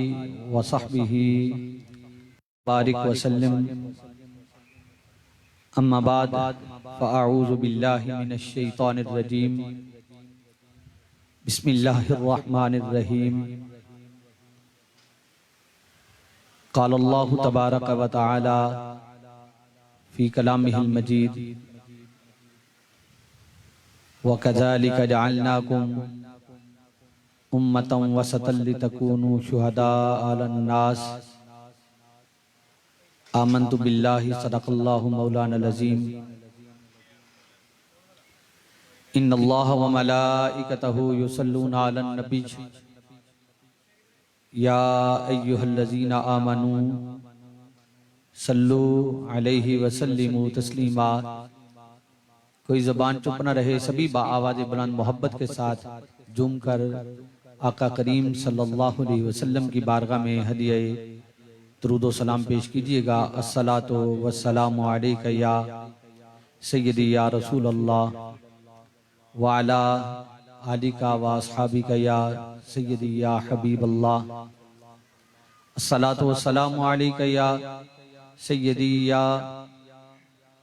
व सहबिहि बारिक वसल्लम। अम्मा बाद फ़अऊज़ु बिल्लाहि मिनश शैतानिर रजीम। बिस्मिल्लाहिर्रहमानिर्रहीम। क़ाल अल्लाहु तबारक व तआला फ़ी कलामिहिल मजीद, व कज़ालिक जअलनाकुम उम्मतन वसतन लितकूनू शुहदाअ अलन नास। आमन्तु बिल्लाहि सदक़ल्लाहु मौलानल अज़ीम। इन्नल्लाह व मलाइकतहु युसल्लूना अलन नबी या अय्युहल्लज़ीना आमनू सल्लू अलैहि व सल्लिमू तस्लीमा। कोई ज़बान चुप न रहे, सभी बाआवाज़ बुलंद मोहब्बत के साथ झूम कर आका करीम सल्लल्लाहु अलैहि वसल्लम की बारगाह में हदिया दुरूद व सलाम पेश कीजिएगा। अस्सलातु वस्सलामु अलैका या सय्यदी या रसूल अल्लाह व अला आलिका व अस्हाबिका या सय्यदी या हबीब अल्लाह। अस्सलातु वस्सलामु अलैका या सय्यदी या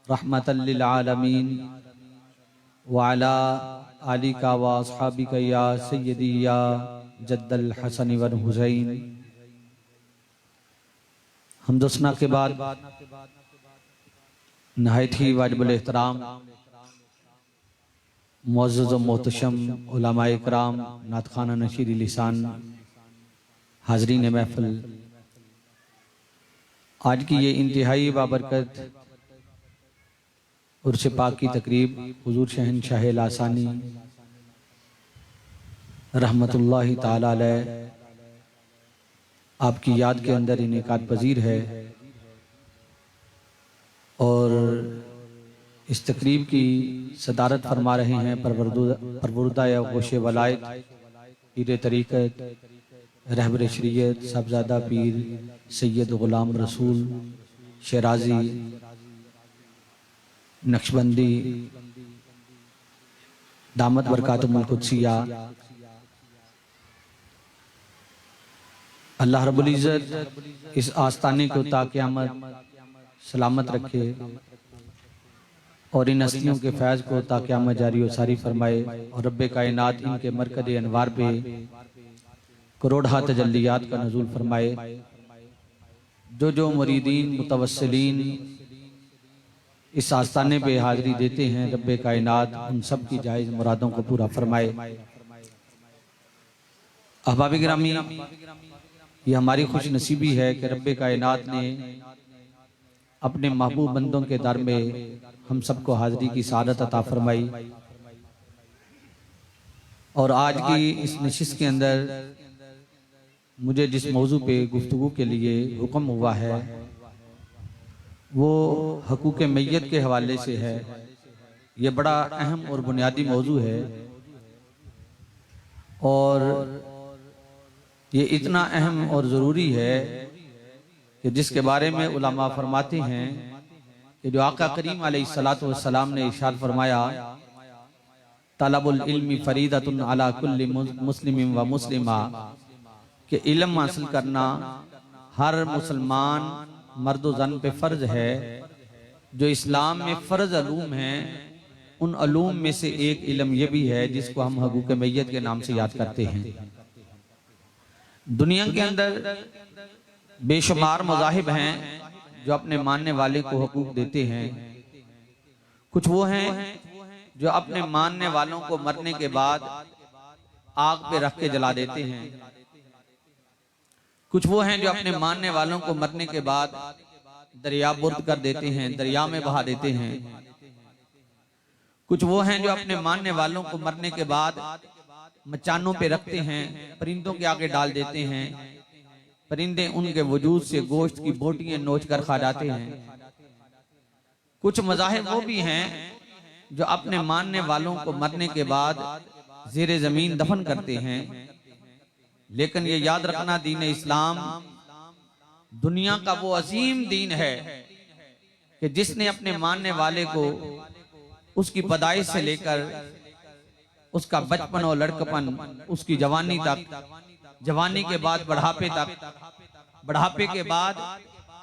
रहमतल लिल आलमीन व अला आलिका व अस्हाबिका या सय्यदी या जद्दल हसन व हुसैन। हमदुस्ना के बाद नहायत ही वाजिबुल एहतराम मुअज़्ज़ज़ व मोहतशम उलमाए इकराम, नातखाना नशीरी लिसान, हाज़रीन महफ़िल, आज की ये इंतहाई बाबरकत उर्स पाक की तकरीब हुज़ूर शहनशाह लासानी रहमतुल्लाहि ताला अलैह आपकी याद के अंदर इनेकाद पजीर है। और इस तकरीब की सदारत फरमा रहे हैं परवरदा या गोशे वलायत पीर तरीक़त रहबर शरीयत साहबजादा पीर सैयद गुलाम रसूल शराजी नक्शबंदी दामत बरकातुहुल कुद्सिया। अल्लाह रब्बुल इज़्ज़त इस आस्ताने को ताक़यामत सलामत रखे और इन हस्तियों के फैज़ को ताक़यामत जारी व सारी फरमाए। और रब्बे कायनात इनके मरकज़ अनवार पे करोड़हा तजल्लियात का नज़ूल फरमाए। जो मुरीदीन मुतवस्सिलीन इस आस्ताने पे हाज़िरी देते हैं, रब्बे कायनात उन सब की जायज़ मुरादों को पूरा फरमाए। अहबाब गिरामी, ये हमारी खुश नसीबी है कि रब्बे कायनात ने अपने महबूब बंदों के दर में हम सबको हाज़िरी की सादत अता फरमाई। और आज की इस नशिस्त के अंदर मुझे जिस मौजू पे गुफ्तगू के लिए हुक्म हुआ है वो हकूक़ मैयत के हवाले से है। ये बड़ा अहम और बुनियादी मौजू है और ये इतना अहम और ज़रूरी है कि जिसके बारे में उलमा फरमाते हैं कि जो आका करीम अलैहिस्सलातु वस्सलाम ने इरशाद फरमाया, तलबुल इल्मी फरीदतुन अला कुल्ली मुस्लिमिन व मुस्लिमा, कि इल्म हासिल करना हर मुसलमान मर्द व जन पे फ़र्ज है। जो इस्लाम में फ़र्ज अलूम हैं, उन अलूम में से एक इल्म ये भी है जिसको हम हकूक़ मैयत के नाम से याद करते हैं। दुनिया के अंदर बेशुमार मज़ाहिब हैं जो अपने मानने वाले को हकूक़ देते हैं। कुछ वो हैं जो अपने मानने वालों को मरने के बाद आग पे रख के जला देते हैं। कुछ वो हैं जो अपने मानने वालों को मरने के बाद दरिया बुर्द कर देते हैं, दरिया में बहा देते हैं। कुछ वो हैं जो अपने मानने वालों को मरने के बाद मचानों पे रखते हैं, परिंदों के आगे डाल देते हैं, परिंदे उनके वजूद से गोश्त की बोटियां नोच कर खा जाते हैं। कुछ मज़ाहिब वो भी हैं जो अपने मानने वालों को मरने के बाद ज़ेरे ज़मीन दफन करते हैं। लेकिन ये याद रखना, दीन इस्लाम दुनिया का वो अजीम दीन है कि जिसने अपने मानने वाले को उसकी पैदाइश से लेकर उसका बचपन और लड़कपन, उसकी जवानी तक, जवानी के बाद बढ़ापे तक, बढ़ापे के बाद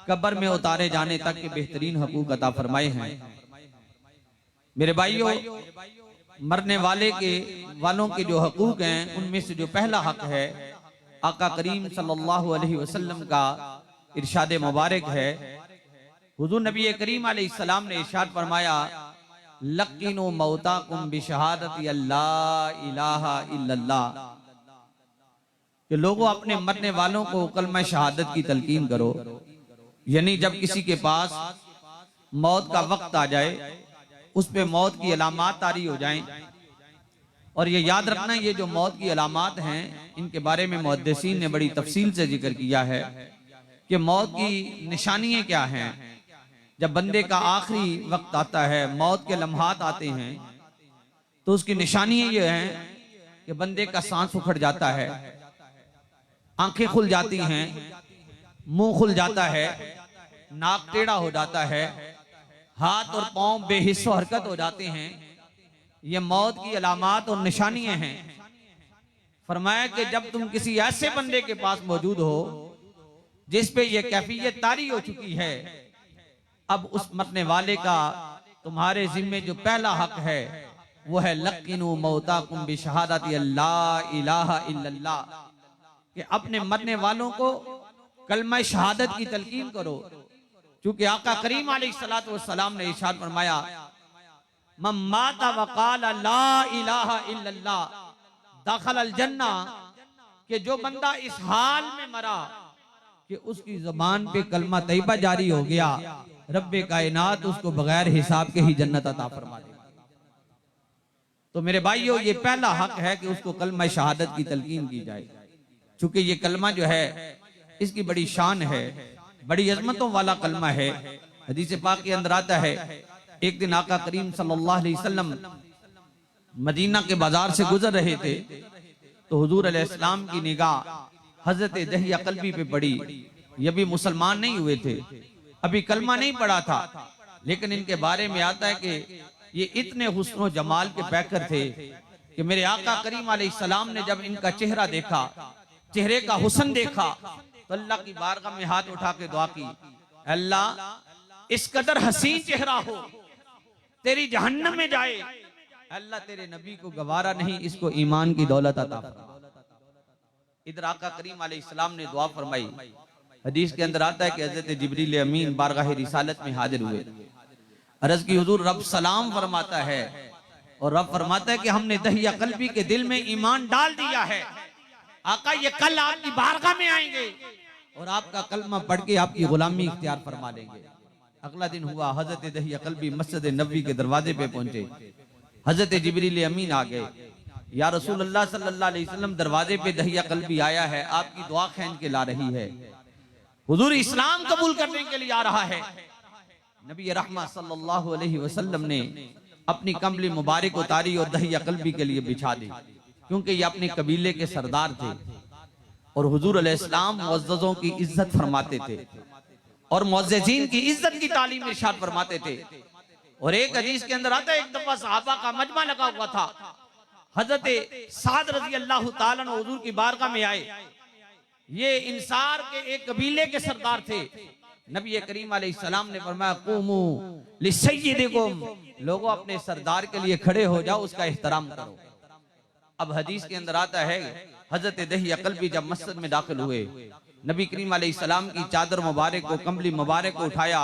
कब्र में उतारे जाने तक के बेहतरीन हकूक अता फरमाए हैं। मेरे भाइयों, मरने वालों के जो हकूक हैं, उनमें से जो पहला हक है, आका करीम सल्लल्लाहु अलैहि वसल्लम का इरशाद मुबारक है। हुजूर नबी करीम अलैहिस्सलाम ने इरशाद फरमाया, लकीनु मौताकुम बिशहादति अल्ला इलाहा इल्लल्लाह, कि लोगों अपने मरने वालों को कलमा शहादत की तलकीन करो। यानी जब किसी के पास मौत का वक्त आ जाए, उस पे मौत की अलामात तारी हो जाएं। और ये याद रखना, ये जो मौत की अलामात हैं, इनके बारे में मुहद्दिसीन ने बड़ी तफसील से जिक्र किया है कि मौत की निशानियां क्या हैं। जब बंदे का आखिरी वक्त आता है, मौत के लम्हात आते हैं, तो उसकी निशानियां ये हैं कि बंदे का सांस उखड़ जाता है, आंखें खुल जाती हैं, मुंह खुल जाता है, नाक टेढ़ा हो जाता है, हाथ और पांव बेहिस्सो हरकत हो जाते हैं। ये मौत की अलामात और निशानियां हैं। फरमाया कि जब तुम किसी ऐसे बंदे के पास मौजूद हो जिस पे ये कैफियत तारी हो चुकी है, अब उस मरने वाले का तुम्हारे जिम्मे जो पहला हक है वो है लकीनु मौताकुम बिशहादति अल्ला इलाहा इल्लल्लाह, कि अपने मरने वालों को कलमा शहादत की तलकीन करो। क्योंकि आका करीम अलैहिस्सलातु वस्सलाम ने इरशाद फरमाया, मन माता वक़ाल ला इलाहा इल्लल्लाह दखलल जन्ना, कि जो बंदा इस हाल में मरा कि उसकी ज़बान पे कलमा तैयबा जारी हो गया, रब्बे कायनात उसको बगैर हिसाब के ही जन्नत अता फरमा देगा। तो मेरे भाइयों, ये पहला हक है कि उसको कलमा शहादत की तलकीन की जाए। चूंकि ये कलमा जो है इसकी बड़ी शान है, बड़ी अजमतों वाला कलमा है। हदीस पाक के अंदर आता है, एक दिन आका करीम सल्लल्लाहु अलैहि वसल्लम मदीना के बाजार से गुजर रहे थे, तो हुजूर अलैहिस्सलाम की निगाह हजरत दहिया कल्बी पे पड़ी। ये भी मुसलमान नहीं हुए थे, अभी कलमा नहीं पड़ा था, लेकिन इनके बारे में आता है कि ये इतने हुस्न जमाल के पैकर थे कि मेरे आका करीम अलैहिस्सलाम ने जब इनका चेहरा देखा, चेहरे का हुस्न देखा, तो अल्लाह की बारगाह में हाथ उठा के दुआ की, अल्लाह इस कदर हसीन चेहरा हो तेरी जहन्नम में जाए, अल्लाह तेरे नबी को गवारा नहीं, इसको ईमान की दौलत अता फरमा। इधर आका करीम अलैहिस्सलाम ने दुआ फरमाई। हदीस के अंदर आता है कि हजरत जिब्रील अमीन बारगाह रिसालत में हाजिर हुए, अर्ज की हुजूर रब सलाम फरमाता है, और रब फरमाता है कि हमने दहिया कल्बी के दिल में ईमान डाल दिया है। आका ये कल आपकी बारगाह में आएंगे और आपका कलमा पढ़ के आपकी गुलामी इख्तियार फरमा लेंगे। अगला दिन हुआ, हजरत दहिया कल्बी मस्जिद नबवी के दरवाजे पे पहुंचे। हजरत जिब्रील अमीन आ गए, या रसूल अल्लाह सल्लल्लाहु अलैहि वसल्लम दरवाजे पे दहिया कल्बी आया है, आपकी दुआ खींच के ला रही है, हुजूर इस्लाम कबूल करने के लिए आ रहा है। नबी रहमत सल्लल्लाहु अलैहि वसल्लम ने अपनी कमली मुबारक उतारी और दहिया कल्बी के लिए बिछा दी, क्योंकि ये अपने कबीले के सरदार थे और हुजूर अलैहिस्सलाम मुअज़्ज़ज़ों की इज्जत फरमाते थे और मुअज़्ज़िज़ीन की इज्जत की तालीम इरशाद फरमाते थे। और एक हदीस के अंदर आता है, एक दफा सहाबा का मजमा लगा हुआ था, हजरत साद रज़ी अल्लाह ताला अन्हु हुजूर की बारगाह में आए। ये इंसार के एक कबीले के सरदार थे। नबी करीम अलैहिस्सलाम ने फरमाया कुमू लिसय्यिदिकुम, लोगों अपने सरदार के लिए खड़े हो जाओ, उसका एहतराम करो। अब हदीस के अंदर आता है, हजरत दहिया कल्बी जब मस्जिद में दाखिल हुए, नबी करीम अलैहिस्सलाम की चादर मुबारक को, कमली मुबारक को उठाया,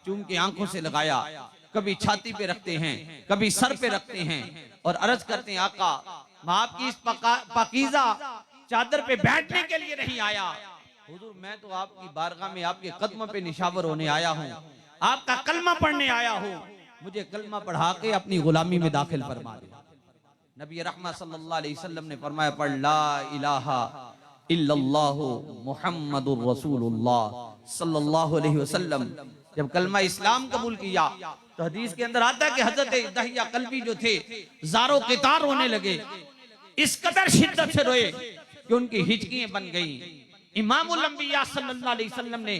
चूम के आंखों से लगाया, कभी छाती पे रखते हैं, कभी सर पे रखते हैं और अर्ज करते हैं आका मैं आपकी इस पाकीज़ा चादर पे बैठने के लिए नहीं आया, हुजूर मैं तो आपकी बारगाह में आपके कदमों पे निशावर होने आया हूँ, आपका कलमा पढ़ने आया हूँ, मुझे कलमा पढ़ा के अपनी गुलामी में दाखिल फरमा दे। नबी रहमत सल्लल्लाहु अलैहि वसल्लम ने फरमाया पढ़ ला इलाहा इल्लल्लाहु मुहम्मदुर रसूलुल्लाह सल्लल्लाहु अलैहि वसल्लम। जब कलमा इस्लाम कबूल किया तो हदीस के अंदर आता है कि हजरत दहिया कल्बी जो थे ज़ारो क़ितार रोने लगे, इस कदर शिद्दत से रोए कि उनकी हिचकियां बन गई। इमामुल अंबिया सल्लल्लाहु अलैहि वसल्लम ने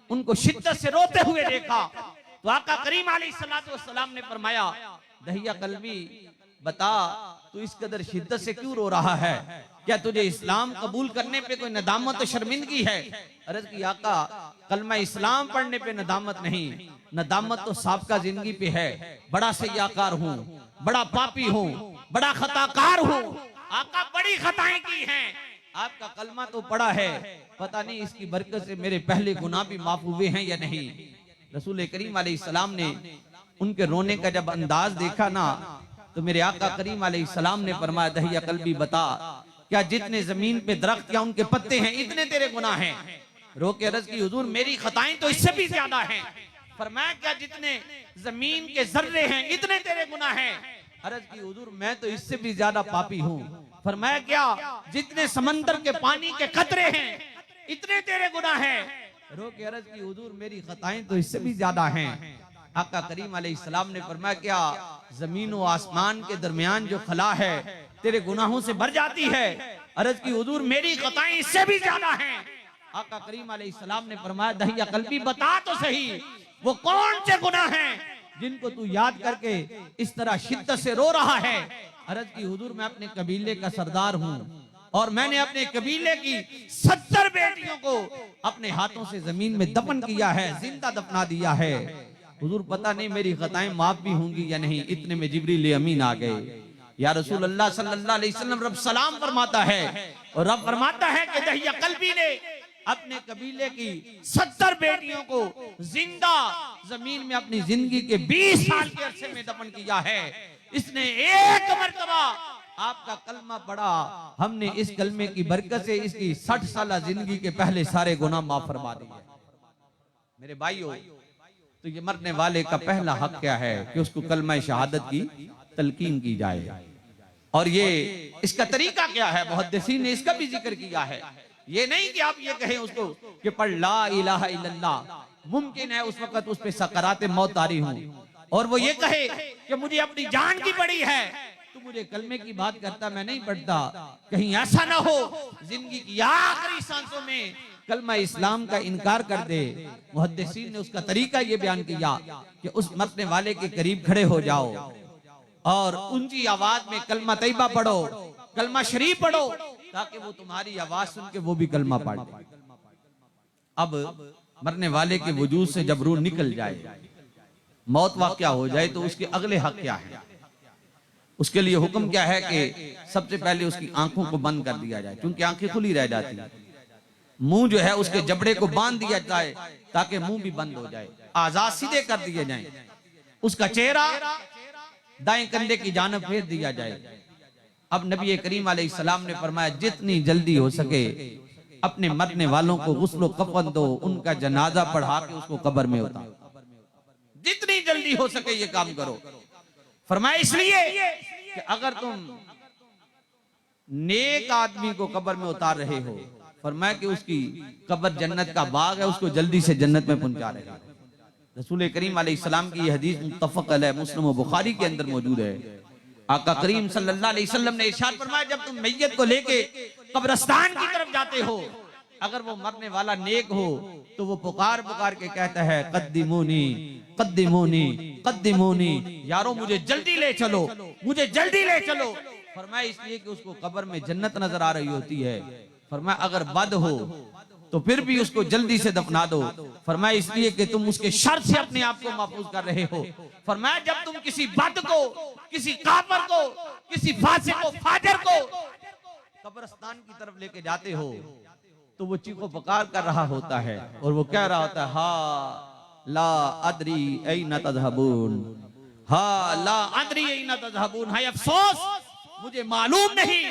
उनको शिद्दत से रोते हुए देखा तो आका करीम अलैहिस्सलातु वस्सलाम ने फरमाया दहिया कल्बी बता तू इस कदर शिद्दत से क्यों रो रहा है, क्या तुझे इस्लाम कबूल करने पे कोई नदामत शर्मिंदगी है? अर्ज की आका कलमा इस्लाम पढ़ने पे नदामत नहीं, नदामत तो साबका जिंदगी पे है, बड़ा सय्याकार हूँ, बड़ा पापी हूँ, बड़ा खताकार हूँ, आका बड़ी खताएं की हैं, आपका कलमा तो पढ़ा है, पता नहीं इसकी बरकत से मेरे पहले गुनाह भी माफ हुए हैं या नहीं। रसूल करीम अलैहिस्सलाम ने उनके रोने का जब अंदाज देखा ना तो मेरे आका करीम अलैहिस्सलाम ने फरमाया दहिया कल्बी बता क्या जितने जमीन पे दरख्त या उनके पत्ते हैं इतने तेरे गुनाह हैं? रो के अर्ज की हुजूर मेरी खताएं तो इससे भी ज्यादा हैं। फरमाया क्या जितने जमीन के जर्रे हैं इतने तेरे गुनाह हैं? अर्ज की हुजूर मैं तो इससे भी ज्यादा पापी हूँ। फरमाया क्या जितने समंदर के पानी के कतरे हैं इतने तेरे गुनाह हैं? रो के अर्ज की हुजूर मेरी खताएं तो इससे भी ज्यादा हैं। आका करीम अलैहिस्सलाम ने फरमाया क्या जमीन और आसमान के दरमियान जो खला है तेरे गुनाहों से भर जाती है? अर्ज की हुजूर मेरी खताएं इससे भी ज्यादा हैं। आका करीम अलैहिस्सलाम ने फरमाया दहिया कल्बी बता तो सही वो कौन से गुनाह हैं जिनको तू याद करके इस तरह शिद्दत से रो रहा है? अर्ज की हुजूर मैं अपने कबीले का सरदार हूँ और मैंने अपने कबीले की 70 बेटियों को अपने हाथों से जमीन में दफन किया है, जिंदा दफना दिया है। हुजूर पता नहीं मेरी खताएं माफ भी होंगी या नहीं। इतने में जिब्रील अमीन आ गए। या रसूल अल्लाह सल्लल्लाहु अलैहि वसल्लम रब सलाम फरमाता है और रब फरमाता है कि दहिया कल्बी ने अपने कबीले की 70 बेटियों को जिंदा जमीन में अपनी जिंदगी के 20 साल के अरसे में दफन किया है। इसने एक मर्तबा आपका कलमा पढ़ा, हमने इस कलमे की बरकत से इसकी 60 साल जिंदगी के पहले सारे गुनाह माफ फरमा दिए। मेरे भाइयों तो ये मरने वाले का पहला हक क्या है कि उसको कलमा शहादत की तलकीन की जाए। और ये इसका तरीका क्या है? मुहद्दिसीन ने इसका भी जिक्र किया है। ये नहीं कि आप ये कहें उसको कि पढ़ ला इलाहा इल्लल्लाह, मुमकिन है उस वक्त उस पे सकराते मौत तारी हूं और वो ये कहे कि मुझे अपनी जान की पड़ी है, तू मुझे कलमे की बात करता मैं नहीं पढ़ता। कहीं ऐसा ना हो जिंदगी की आखिरी सांसों में कलमा इस्लाम का इनकार कर दे। मुहद्दिसीन ने उसका तरीका ये बयान किया कि उस मरने वाले के करीब खड़े हो जाओ और ऊंची आवाज में कलमा तैयबा पढ़ो, कलमा शरीफ पढ़ो, ताकि वो तुम्हारी आवाज सुन के वो भी कलमा पढ़ दे। अब मरने वाले के वजूद से जब रूह निकल जाए, मौत वाक़या हो जाए, तो उसके अगले हक क्या है? उसके लिए हुक्म क्या है कि सबसे पहले उसकी आंखों को बंद कर दिया जाए, क्योंकि आंखें खुली रह जाती हैं। मुंह जो है उसके जबड़े को बांध दिया जाए ताकि मुंह भी बंद हो जाए, आजाद सीधे कर दिए जाएं। उसका चेहरा दाएं कंधे की जानब फेर दिया जाए। अब नबी करीम अलैहिस्सलाम ने फरमाया जितनी जल्दी हो सके अपने मरने वालों को गुस्ल कफन दो, उनका जनाजा पढ़ा के उसको कब्र में उतारो। जितनी जल्दी हो सके ये काम करो। फरमाया इसलिए कि अगर तुम नेक आदमी को कब्र में उतार रहे हो, फरमाया कि उसकी कब्र जन्नत का बाग है, उसको जल्दी से जन्नत में पहुंचा रहे हो। रसूल करीम अलैहिस्सलाम की ये हदीस मुत्तफक अलैह मुस्लिम और बुखारी के अंदर मौजूद है। आका करीम सल्लल्लाहु अलैहि वसल्लम ने इरशाद फरमाया, जब तुम मैयत को लेके कब्रिस्तान की तरफ जाते हो, अगर वो मरने वाला नेक हो तो वो पुकार पुकार के कहता है, कद्दिमूनी कद्दिमूनी कद्दिमूनी, यारो मुझे जल्दी ले चलो, मुझे जल्दी ले चलो। फरमाया इसलिए कि उसको कब्र में जन्नत नजर आ रही होती है। फरमाया अगर बद हो तो फिर भी उसको जल्दी से दफना दो। फरमाया इसलिए कि तुम उसके शर से अपने आप को महफूज कर रहे हो। फरमाया जब तुम किसी बद को, किसी काफिर को, किसी फासिक को, फाजिर को कब्रिस्तान की तरफ लेके जाते हो तो वो चीखो पुकार कर रहा होता है और वो कह रहा होता है, हा ला अदरी ऐना तज़हबून, हा ला अदरी ऐना तज़हबून, हाय अफसोस मुझे मालूम नहीं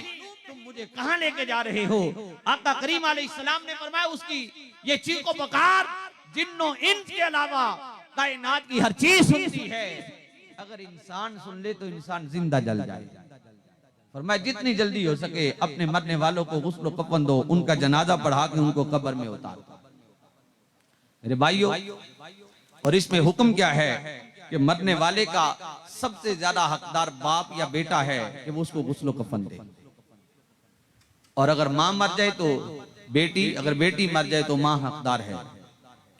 तुम मुझे कहां लेके जा रहे हो। आका करीम अलैहिस्सलाम ने फरमाया उसकी ये चीखो पुकार जिन्नों इंस के अलावा कायनात की हर चीज सुनती है। अगर इंसान सुन ले तो इंसान जिंदा जल जाए। फरमाया जितनी जल्दी हो सके अपने मरने वालों को गुस्ल कफन दो, उनका जनाजा पढ़ा के उनको कब्र में उतार दो। मेरे भाइयों, और इसमें हुक्म क्या है कि मरने वाले का सबसे ज्यादा हकदार बाप या बेटा है कि वो उसको गुस्ल कफन दे। और अगर मां मर जाए तो बेटी, अगर बेटी मर जाए तो मां हकदार है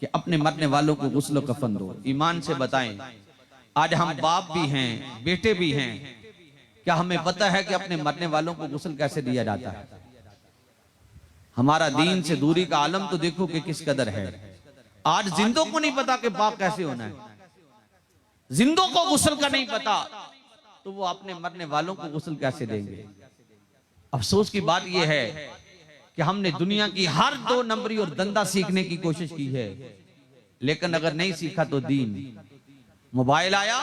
कि अपने मरने वालों को गुस्ल कफन दो। ईमान से बताएं, आज हम बाप भी हैं, बेटे भी हैं, क्या हमें पता है कि अपने मरने वालों को गुस्ल कैसे दिया जाता है? हमारा दीन से दूरी का आलम तो देखो कि किस कदर है। आज जिंदों को नहीं पता कि पाक कैसे होना है, जिंदों को गुस्ल का नहीं पता तो वो अपने मरने वालों को गुस्ल कैसे देंगे? अफसोस की बात यह है कि हमने दुनिया की हर 2 नंबरी और धंधा सीखने की कोशिश की है, लेकिन अगर नहीं सीखा तो दीन। मोबाइल आया,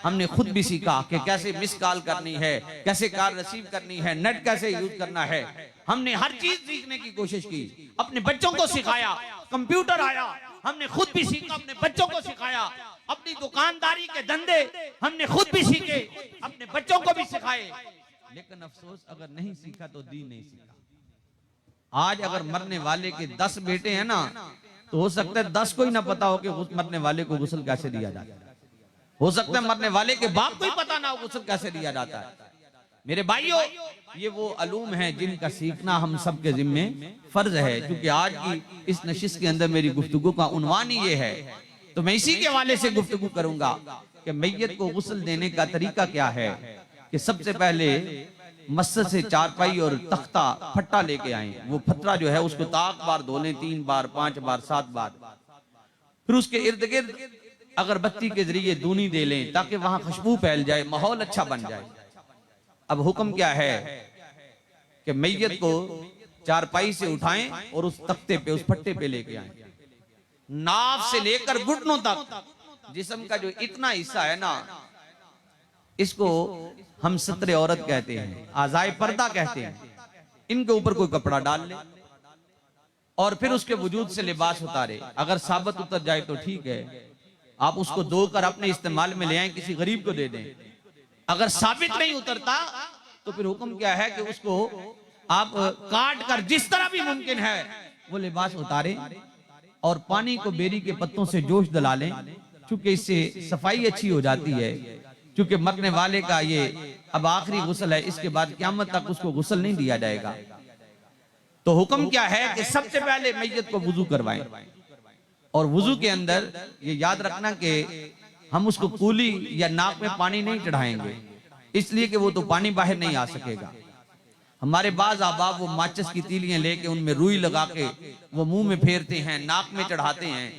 हमने खुद भी सीखा कि कैसे मिस कॉल करनी है, कैसे कॉल रिसीव करनी है, नेट कैसे यूज करना है। हमने हर चीज सीखने की कोशिश की, अपने बच्चों को सिखाया। कंप्यूटर आया, हमने खुद भी सीखा, अपने बच्चों को सिखाया। अपनी दुकानदारी के धंधे हमने खुद भी सीखे, अपने बच्चों को भी सिखाए। लेकिन अफसोस अगर नहीं सीखा तो दीन नहीं सीखा। आज अगर मरने वाले के 10 बेटे हैं ना, तो हो सकता है 10 को ही ना पता हो कि मरने वाले को गुस्ल कैसे दिया जाता है। हो सकता है मरने वाले के बाप को ही पता ना हो गुस्ल कैसे दिया जाता है। मेरे भाइयों, ये वो अलूम है जिनका सीखना हम सबके जिम्मे फर्ज है। क्योंकि आज की इस नशिस्त के अंदर मेरी गुफ्तगू का उन्वान ही ये है, तो मैं इसी के हवाले से गुफ्तगू करूंगा कि मैयत को गुस्ल देने का तरीका क्या है। कि सबसे पहले मस्जिद से चारपाई और तख्ता फट्टा लेके आए। वो फतरा जो है उसको ताक बार धो लें, 3 बार, 5 बार, 7 बार। फिर उसके इर्द गिर्द अगरबत्ती के जरिए दूनी दे लें ताकि वहां खुशबू फैल जाए, माहौल अच्छा बन जाए। अब हुक्म क्या है कि मैयत को चारपाई से उठाएं और उस तख्ते पे, उस फट्टे पे लेके आए। नाफ से लेकर घुटनों तक जिस्म का जो इतना हिस्सा है ना, इसको हम सत्रे औरत कहते हैं, आज़ाए पर्दा कहते हैं। इनके ऊपर कोई कपड़ा डाल ले और फिर उसके वजूद से लिबास उतारे। अगर साबित उतर जाए तो ठीक है, आप उसको धोकर अपने इस्तेमाल में ले आए, किसी गरीब को दे दें। अगर साबित नहीं उतरता तो फिर हुक्म क्या है कि उसको आप काट कर जिस तरह भी मुमकिन है वो लिबास उतारे और पानी को बेरी के पत्तों से जोश दिला लें, क्योंकि इससे सफाई अच्छी हो जाती है। क्योंकि मरने वाले का ये अब आखिरी गुस्ल है, इसके बाद क़यामत तक उसको गुस्ल नहीं दिया जाएगा। तो हुक्म क्या है कि सबसे पहले मैयत को वुजू करवाएं। और वुजू के अंदर ये याद रखना कि हम उसको कूली या नाक में पानी नहीं चढ़ाएंगे, इसलिए कि वो तो पानी बाहर नहीं आ सकेगा। हमारे बाज आबाब वो माचिस की तीलियां लेके उनमें रुई लगा के वो मुंह में फेरते हैं, नाक में चढ़ाते हैं।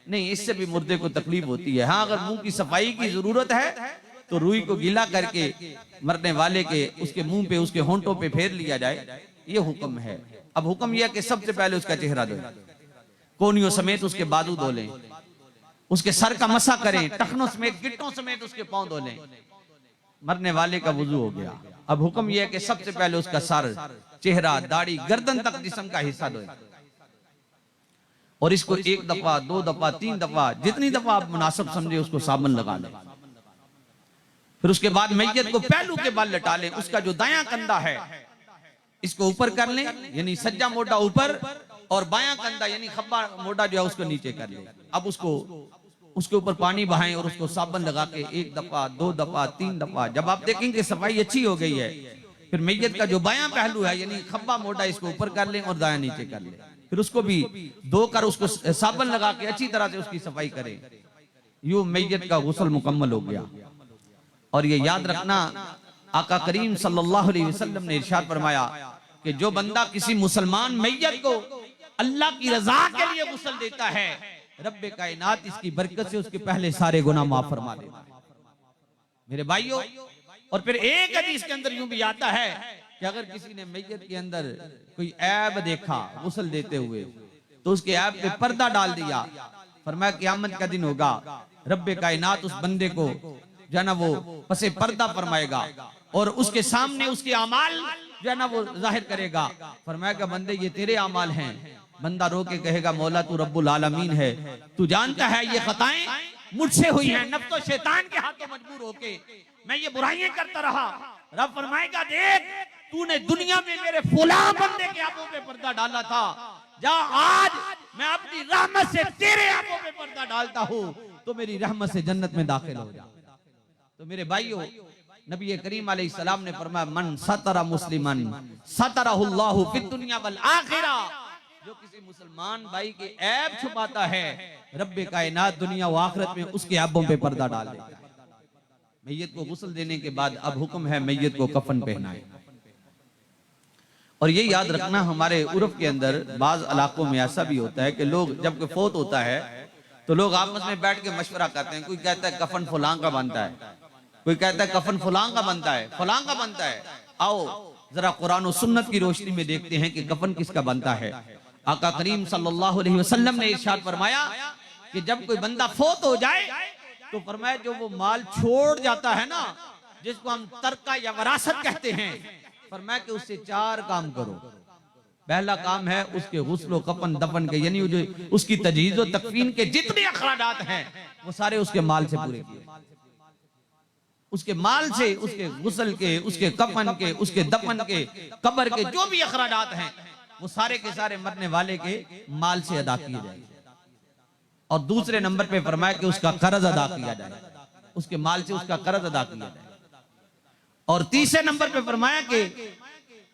नहीं, इससे भी मुर्दे को तकलीफ होती है। हाँ, अगर मुंह की सफाई की जरूरत है तो रुई को गीला करके मरने वाले के उसके मुंह पे, उसके होंठों पे फेर लिया जाए, ये हुक्म है। अब हुक्म यह कि सबसे पहले उसका चेहरा धोएं, कोनियों समेत उसके बाजू धो लें, उसके सर का मसा करें, टखनों समेत, गिट्टों समेत उसके पांव धो लें। मरने वाले का वुजू हो गया। अब हुक्म यह है कि सबसे पहले उसका सर, चेहरा, दाढ़ी, गर्दन तक जिस्म का हिस्सा धोएं और इसको 1 दफा, 2 दफा, 3 दफा, जितनी दफा आप मुनासिब समझे उसको साबुन लगा लें। फिर उसके बाद मैयत को पहलू के बाल लटा लें। उसका जो दायां कंधा है इसको ऊपर कर लें, यानी सज्जा मोटा ऊपर, और बायां कंधा यानी खब्बा मोटा जो है उसको नीचे कर लें। अब उसको उसके ऊपर पानी बहाएं और उसको साबुन लगा के 1 दफा 2 दफा 3 दफा, जब आप देखेंगे सफाई अच्छी हो गई है, फिर मैयत का जो बायां पहलू है यानी खब्बा मोटा इसको ऊपर कर लें और दायां नीचे कर लें, फिर उसको भी धोकर उसको साबुन लगा के अच्छी तरह से उसकी सफाई करें। यूं मैयत का गुस्ल मुकम्मल हो गया। और ये याद रखना, आका करीम सल्लल्लाहु अलैहि वसल्लम ने इरशाद फरमाया कि जो बंदा किसी मुसलमान मैयत को अल्लाह की रजा के लिए गुस्ल देता है, रब्बे कायनात इसकी बरकत से उसके पहले सारे गुनाह माफ फरमा देता है। मेरे भाइयों, और फिर एक हदीस के अंदर यूं भी आता है कि अगर किसी ने मैयत के अंदर कोई ऐब देखा गुस्ल देते हुए, तो उसके ऐब पे पर्दा डाल दिया, फरमाया क़यामत का दिन होगा, रब्बे कायनात उस बंदे को जो है ना वो पसे पर्दा फरमाएगा और उसके सामने उसके अमाल जो है ना वो जाहिर करेगा। फरमाया कि बंदे ये तेरे अमाल हैं। बंदा रो के कहेगा मौला तू रब्बुल आलमीन है, तू जानता है ये खताएं मुझसे हुई हैं, नफ्स और शैतान के हाथों मजबूर होके मैं ये बुराइयां करता रहा। रब फरमाएगा देख तूने दुनिया में मेरे फुला बंदे के आंखों पे पर्दा डाला था, जा आज मैं अपनी रहमत से तेरे आंखों पे पर्दा डालता हूँ, तो मेरी रहमत से जन्नत में दाखिल हो जा। तो मेरे भाइयों, नबी करीम अलैहिस्सलाम ने फरमाया मन सतरा मुस्लिमन सतरहुल्लाहु फिद दुनिया वल आखिरा, जो किसी मुसलमान भाई के ऐब छुपाता है, रब्बे कायनात दुनिया व आखिरत में उसके ऐबों पे पर्दा डाल देता है। मैयत को गुस्ल देने के बाद अब हुक्म है मैयत को कफन पहनाए। और ये याद रखना, हमारे उर्फ के अंदर बाज इलाकों में ऐसा भी होता है कि लोग जब कोई फौत होता है तो लोग आपस में बैठ के मशवरा करते हैं। कोई कहता है कफन फलां का बनता है, कोई कहता है कफन फलां का बनता है, फलां का बनता है। आओ जरा कुरान और सुन्नत की रोशनी में देखते हैं कि कफन किसका बनता है। आका करीम सल्लल्लाहु अलैहि वसल्लम ने इरशाद फरमाया कि जब कोई बंदा फौत हो जाए तो फरमाया जो वो माल छोड़ जाता है ना, जिसको हम तरका या वरासत कहते हैं, फरमाया कि उससे 4 काम करो। पहला काम है उसके गुस्ल कफन दफन के, यानी जो उसकी तजहीज़ और तकफीन के जितने अखराजात हैं वो सारे उसके माल से पूरे किए। उसके माल से, उसके गुस्ल के, उसके कफन के, उसके दफन के, कब्र के जो भी अखराजात हैं वो सारे के सारे मरने वाले के माल से अदा किए जाएंगे। और दूसरे नंबर पे फरमाया कि उसका कर्ज अदा किया जाए, उसके माल से उसका कर्ज अदा किया जाए। और तीसरे नंबर पे फरमाया कि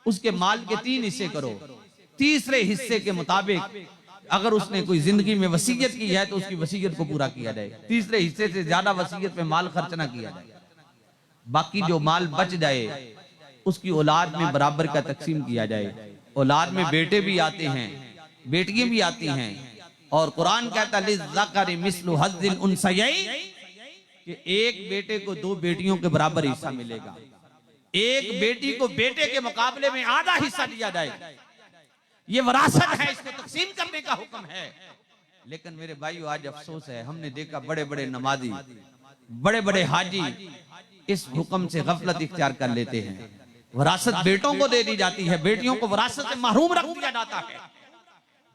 उसके माल के 3 हिस्से करो। तीसरे हिस्से के मुताबिक अगर उसने कोई जिंदगी में वसीयत की है तो उसकी वसीयत को पूरा किया जाए। तीसरे हिस्से से ज्यादा वसीयत पे माल खर्च ना किया जाए। बाकी जो माल बच जाए उसकी औलाद में बराबर का तकसीम किया जाए। औलाद में बेटे भी आते हैं, बेटियां भी आती हैं, और कुरान कहता है लिज़्ज़करि मिस्लु हज़्ज़िल उन्सयैन, कि एक बेटे को 2 बेटियों के बराबर हिस्सा मिलेगा। एक बेटी को बेटे के मुकाबले में आधा हिस्सा दिया जाएगा। ये वरासत है, इसको तकसीम करने का हुक्म है। लेकिन मेरे भाइयों आज अफसोस है, हमने देखा बड़े बड़े नमाजी, बड़े बड़े हाजी इस हुक्म से गफलत इख्तियार कर लेते हैं। वरासत बेटों को दे दी जाती है, बेटियों को वरासत से महरूम रख दिया जाता है।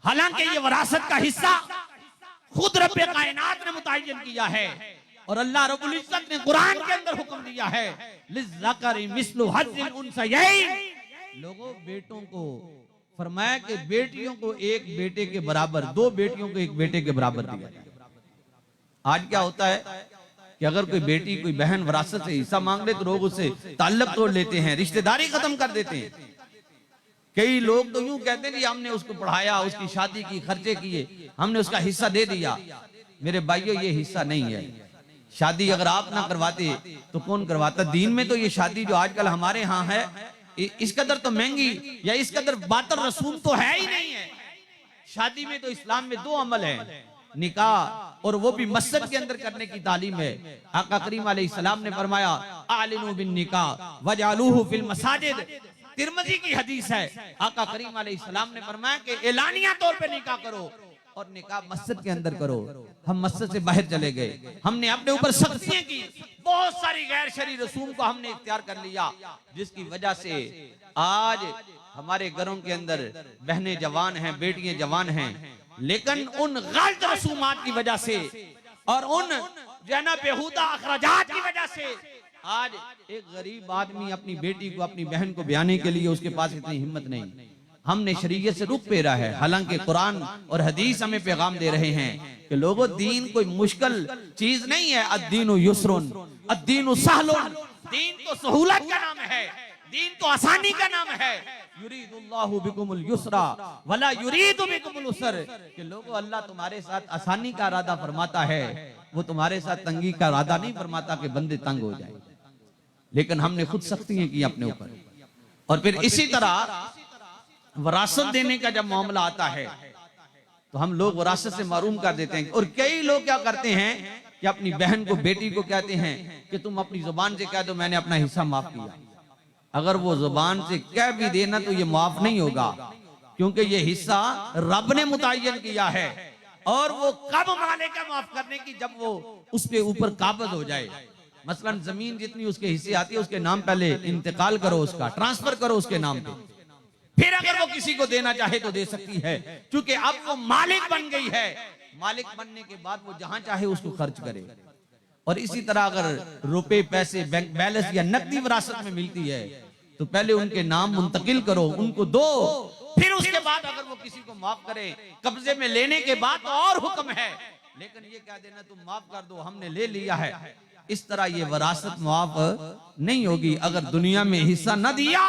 हालांकि ये वरासत का हिस्सा खुद रब्बे कायनात ने मुतय्यन किया है और अल्लाह रब्बुल इज्जत ने कुरान के अंदर हुक्म दिया है लिज़्ज़करि मिस्लु हज़्ज़िल उन्सयैन। लोगों, बेटों को फरमाया कि बेटियों को एक बेटे के बराबर, 2 बेटियों को एक बेटे के बराबर दिया जाए। आज क्या होता है कि अगर कोई बेटी कोई बहन वरासत से हिस्सा मांग ले तो लोग उससे ताल्लुक तोड़ लेते हैं, रिश्तेदारी खत्म कर देते हैं। कई लोग तो यूं कहते हैं कि हमने उसको पढ़ाया, उसकी शादी की, खर्चे किए, हमने उसका हिस्सा दे दिया। मेरे भाइयों, ये हिस्सा नहीं है। शादी अगर आप ना करवाते तो कौन करवाता? दीन में तो ये शादी जो आजकल हमारे यहाँ है इस कदर तो महंगी या इस कदर बातर रसूम तो है ही नहीं है। शादी में तो इस्लाम में 2 अमल है, निकाह और वो भी मस्जिद के अंदर करने की तालीम है। आका करीम अलैहिस्सलाम ने फरमाया आलिनु बिन निकाह वजालूहु फिल मसाजिद। तिरमिज़ी की हदीस है, आका करीम अलैहिस्सलाम ने फरमाया कि एलानिया तौर पे निकाह करो और निकाह मस्जिद के अंदर करो। हम मस्जिद से बाहर चले गए, हमने अपने ऊपर सख्तियां की, बहुत सारी गैर शरई रसूम को हमने इख्तियार कर लिया, जिसकी वजह से आज हमारे घरों के अंदर बहनें जवान हैं, बेटियां जवान हैं, लेकिन उन गलत रसूमात की वजह से और उन जना बेहुदा अखराजात की वजह से आज एक गरीब आदमी अपनी बेटी को, अपनी बहन को ब्याने के लिए उसके पास इतनी हिम्मत नहीं। हमने शरीयत से रुख फेरा है। हालांकि कुरान और हदीस हमें पैगाम दे रहे हैं कि लोगों, दीन कोई मुश्किल चीज नहीं है। अद्दीनु युस्रुन अद्दीनु सहलुन, दीन तो सहूलत का नाम है, दीन तो आसानी का नाम है। युरीदुल्लाहु बिकुमुल युस्रा वला युरीदु बिकुमुल उसर, कि लोगों, अल्लाह तुम्हारे साथ आसानी का इरादा फरमाता है, वो तुम्हारे साथ तंगी का इरादा नहीं फरमाता कि बंदे तंग हो जाए। लेकिन हमने खुद सख्तियां की अपने ऊपर। और फिर इसी तरह वरासत देने का जब मामला आता है तो हम लोग वरासत से महरूम कर देते हैं। और कई लोग क्या करते हैं कि अपनी बहन को, बेटी को कहते हैं कि तुम अपनी जुबान से कह दो मैंने अपना हिस्सा माफ किया। अगर वो जुबान से कह भी देना तो ये माफ नहीं होगा, क्योंकि ये हिस्सा रब ने मुतय्यन किया है। और वो कब मालेगा माफ करने की, जब वो उसके ऊपर काबिज हो जाए। मसलन जमीन जितनी उसके हिस्से आती है उसके नाम पहले इंतकाल करो, उसका ट्रांसफर करो उसके नाम पे, फिर अगर वो किसी को देना चाहे तो दे सकती है, क्योंकि अब वो मालिक बन गई है। मालिक बनने के बाद वो जहां चाहे उसको खर्च करे। और इसी तरह अगर रुपए, पैसे, बैंक बैलेंस या नकदी विरासत में मिलती है तो पहले उनके नाम मुंतकिल करो, उनको दो, फिर उसके बाद अगर वो किसी को माफ करे, कब्जे में लेने के बाद तो और हुक्म है। लेकिन ये कह देना तुम माफ कर दो, हमने ले लिया है, इस तरह ये विरासत माफ नहीं होगी। अगर दुनिया में हिस्सा न दिया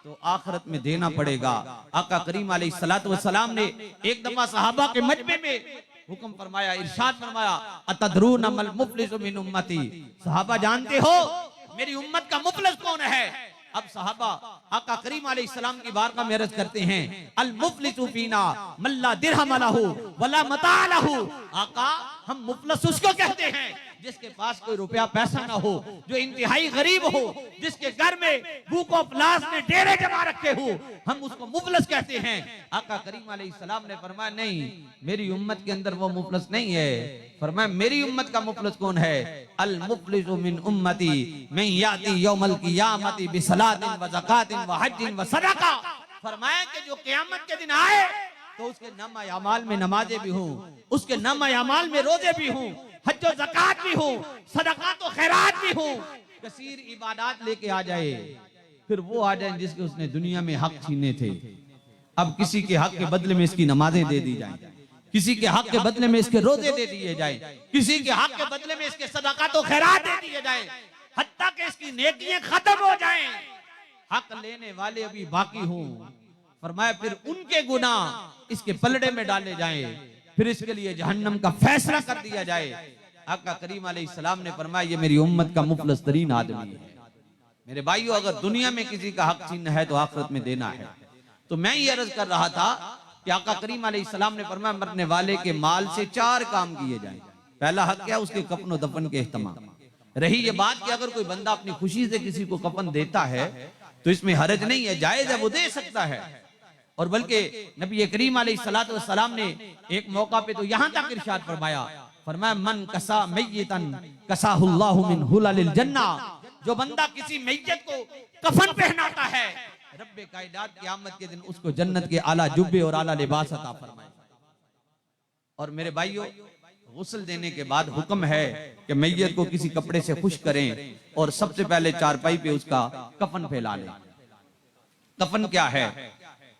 तो आखिरत में देना पड़ेगा। आका करीम अलैहिस्सलातु वस्सलाम ने एक दफा सहाबा के मजमे में हुक्म फरमाया, इरशाद फरमाया, अतदरून मल मुफलिसु मिन उम्मती, सहाबा जानते हो मेरी उम्मत का मुफलिस कौन है? अब सहाबा आका करीम अलैहिस्सलाम की बारगाह में अर्ज करते हैं, अल मुफलिसु फीना मल्ला दिरहम लहू वला मता लहू। आका, हम मुफलिस उसको कहते हैं जिसके पास कोई रुपया पैसा ना हो, जो इंतहाई गरीब हो, जिसके घर में भूख और प्यास ने डेरे जमा रखे हो, हम उसको मुफलिस कहते हैं। आका करीम अलैहिस्सलाम ने फरमाया, नहीं, मेरी उम्मत के अंदर वो मुफलिस नहीं है। फरमाया, मेरी उम्मत का मुफलिस कौन है? अल मुफलिसु मिन उम्मती मैं याती यौमल क़ियामती बिसलातिन व ज़कातिन व हज्जिन व सदका। फरमाया कि जो क़यामत के दिन आए तो उसके नामा अमाल में नमाजें भी हों, उसके नामा अमाल में रोजे भी हों, हज और ज़कात भी हो, सदकात और खैरात भी हो, कसीर इबादत लेके आ जाए, फिर वो आ जाए जिसके उसने दुनिया में हक छीने थे। अब किसी के हक के बदले में इसकी नमाजें दे दी जाएं, किसी के हक के बदले में इसके रोजे दे दिए जाएं, किसी के हक के बदले में इसके सदकात और खैरात दे दिए जाएं, हत्ता कि इसकी नेकियां खत्म हो जाएं, हक लेने वाले अभी बाकी हों। फरमाया, फिर उनके गुनाह इसके पलड़े में डाले जाएं, फिर इसके लिए जहन्नम का फैसला कर दिया जाए। आका करीम अलैहिस्सलाम ने फरमाया, ये मेरी उम्मत का मुफलिस तरीन आदमी है। मेरे भाइयों, अगर दुनिया में किसी का हक छीनना है तो आखिरत में देना है। तो मैं ये अर्ज कर रहा था कि आका करीम अलैहिस्सलाम ने फरमाया, मरने वाले के माल से 4 काम किए जाएं। पहला हक क्या? उसके कफन और दफन के एहतमाम। रही ये बात कि अगर कोई बंदा अपनी खुशी से किसी को कफन देता है तो इसमें हरज नहीं है, जायज है, वो दे सकता है। और बल्कि नबी करीम अलैहिस्सलातु वस्सलाम ने एक मौका पे तो यहाँ तक इरशाद फरमाया, मन कसा मय्यतन कसाहुल्लाहु मिन हुललिल जन्ना, जो बंदा किसी मैयत को कफन पहनाता है, रब्बे कायनात क़यामत के दिन उसको जन्नत के आला जुब्बे और आला लिबास अता फरमाए। और मेरे भाइयों, गुस्ल देने के बाद हुक्म है कि मैयत को किसी कपड़े से खुश करें और सबसे पहले चारपाई पे उसका कफन फैला लें। कफन क्या है?